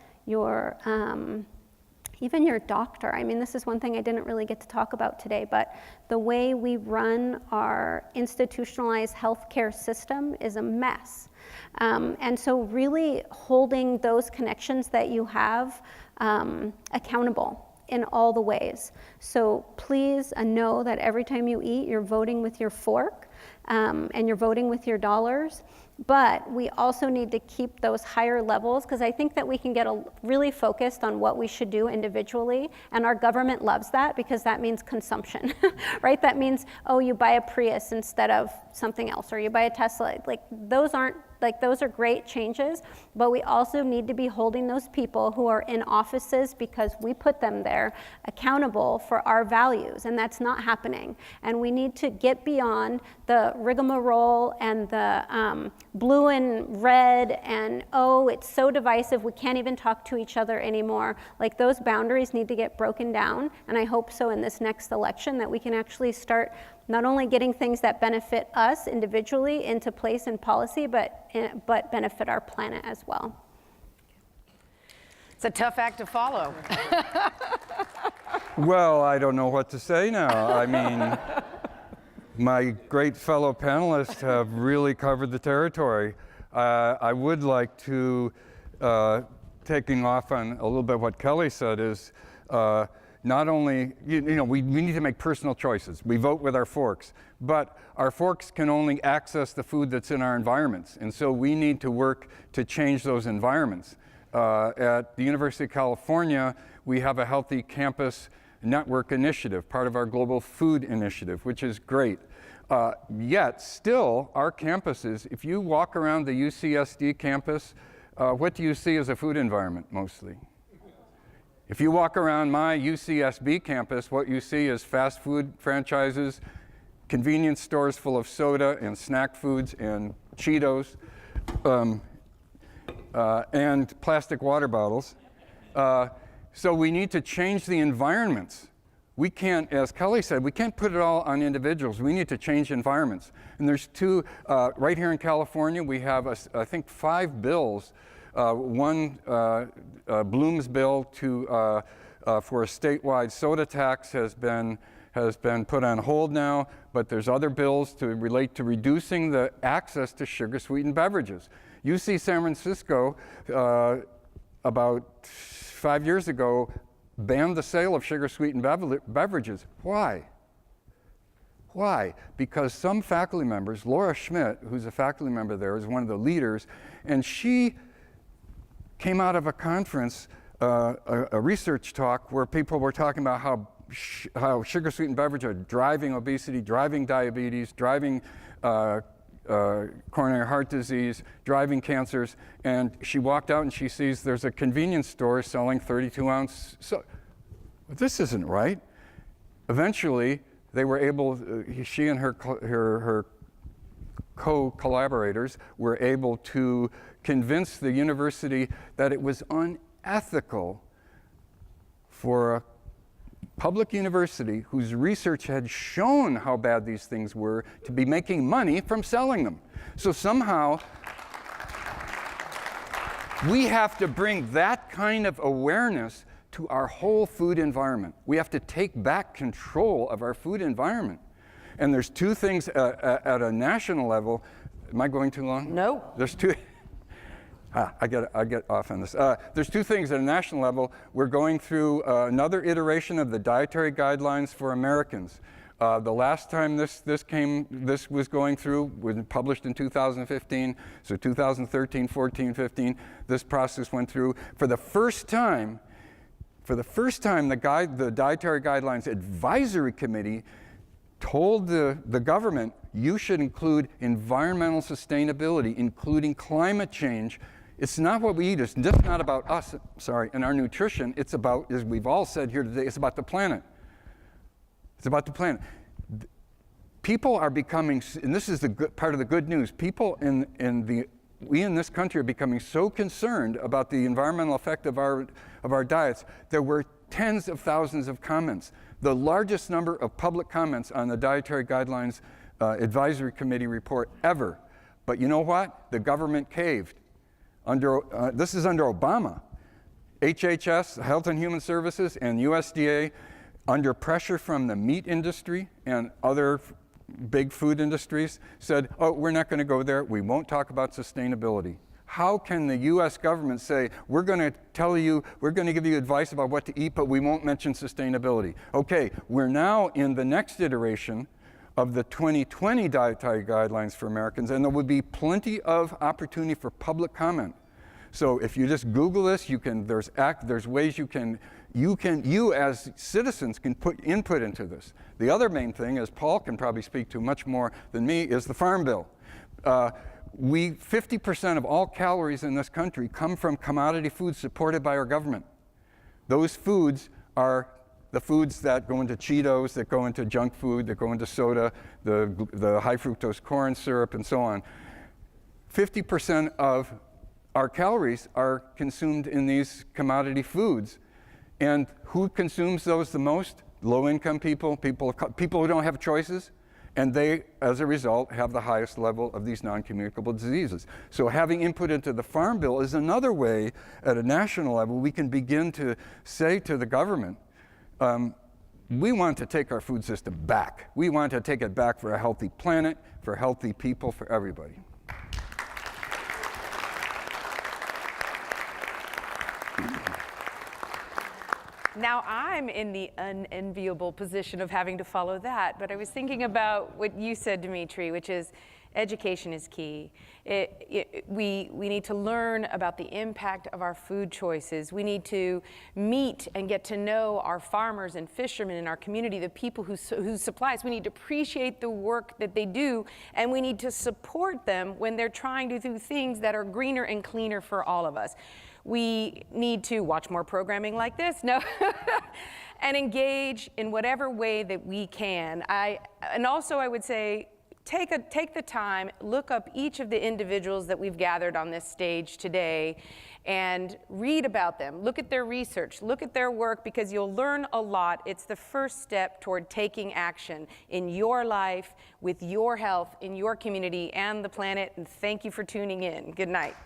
even your doctor. I mean, this is one thing I didn't really get to talk about today, but the way we run our institutionalized healthcare system is a mess. And so really holding those connections that you have accountable in all the ways. So please know that every time you eat, you're voting with your fork and you're voting with your dollars. But we also need to keep those higher levels, because I think that we can get really focused on what we should do individually, and our government loves that because that means consumption, right? That means, oh, you buy a Prius instead of something else, or you buy a Tesla. Those are great changes, but we also need to be holding those people who are in offices because we put them there accountable for our values, and that's not happening. And we need to get beyond the rigmarole and the blue and red and, oh, it's so divisive, we can't even talk to each other anymore. Those boundaries need to get broken down, and I hope so in this next election that we can actually start not only getting things that benefit us individually into place in policy, but benefit our planet as well. It's a tough act to follow. Well, I don't know what to say now. I mean, my great fellow panelists have really covered the territory. I would like to, taking off on a little bit what Kelly said, is not only, we need to make personal choices. We vote with our forks, but our forks can only access the food that's in our environments. And so we need to work to change those environments. At the University of California, we have a Healthy Campus Network initiative, part of our Global Food Initiative, which is great. Yet, still, our campuses, if you walk around the UCSD campus, what do you see as a food environment mostly? If you walk around my UCSB campus, what you see is fast food franchises, convenience stores full of soda and snack foods and Cheetos, and plastic water bottles. So we need to change the environments. We can't, as Kelly said, we can't put it all on individuals. We need to change environments. And there's two, right here in California, we have, I think, 5 bills. One, Bloom's bill for a statewide soda tax has been put on hold now, but there's other bills to relate to reducing the access to sugar-sweetened beverages. UC San Francisco, about 5 years ago, banned the sale of sugar-sweetened beverages. Why? Why? Because some faculty members, Laura Schmidt, who's a faculty member there, is one of the leaders, and she came out of a conference, a research talk where people were talking about how sugar-sweetened beverages are driving obesity, driving diabetes, driving coronary heart disease, driving cancers, and she walked out and she sees there's a convenience store selling 32-ounce. So this isn't right. Eventually, they were able, she and her co-collaborators were able to convince the university that it was unethical for a public university whose research had shown how bad these things were to be making money from selling them. So somehow, we have to bring that kind of awareness to our whole food environment. We have to take back control of our food environment. And there's two things at a national level. Am I going too long? No. There's two. I get off on this. There's two things at a national level. We're going through another iteration of the dietary guidelines for Americans. The last time this was going through was published in 2015. So 2013, 14, 15, this process went through. For the first time, the Dietary Guidelines Advisory Committee told the government, you should include environmental sustainability, including climate change. It's not what we eat. It's just not about us, and our nutrition. It's about, as we've all said here today, it's about the planet. It's about the planet. People are becoming, and this is the good, part of the good news, people we in this country are becoming so concerned about the environmental effect of our diets. There were tens of thousands of comments. The largest number of public comments on the Dietary Guidelines Advisory Committee report ever. But you know what? The government caved. This is under Obama. HHS, Health and Human Services, and USDA, under pressure from the meat industry and other big food industries, said, oh, we're not going to go there. We won't talk about sustainability. How can the US government say, we're going to tell you, we're going to give you advice about what to eat, but we won't mention sustainability? Okay, we're now in the next iteration of the 2020 Dietary Guidelines for Americans, and there would be plenty of opportunity for public comment. So if you just Google this, there's ways you as citizens can put input into this. The other main thing, as Paul can probably speak to much more than me, is the Farm Bill. 50% of all calories in this country come from commodity foods supported by our government. Those foods are the foods that go into Cheetos, that go into junk food, that go into soda, the high fructose corn syrup, and so on. 50% of our calories are consumed in these commodity foods. And who consumes those the most? Low-income people who don't have choices. And they, as a result, have the highest level of these non-communicable diseases. So having input into the Farm Bill is another way, at a national level, we can begin to say to the government, we want to take our food system back. We want to take it back for a healthy planet, for healthy people, for everybody. Now I'm in the unenviable position of having to follow that, but I was thinking about what you said, Dimitri, which is education is key. We need to learn about the impact of our food choices. We need to meet and get to know our farmers and fishermen in our community, the people who supply us. We need to appreciate the work that they do, and we need to support them when they're trying to do things that are greener and cleaner for all of us. We need to watch more programming like this, and engage in whatever way that we can. And also I would say, take the time, look up each of the individuals that we've gathered on this stage today and read about them. Look at their research, look at their work, because you'll learn a lot. It's the first step toward taking action in your life, with your health, in your community, and the planet. And thank you for tuning in. Good night.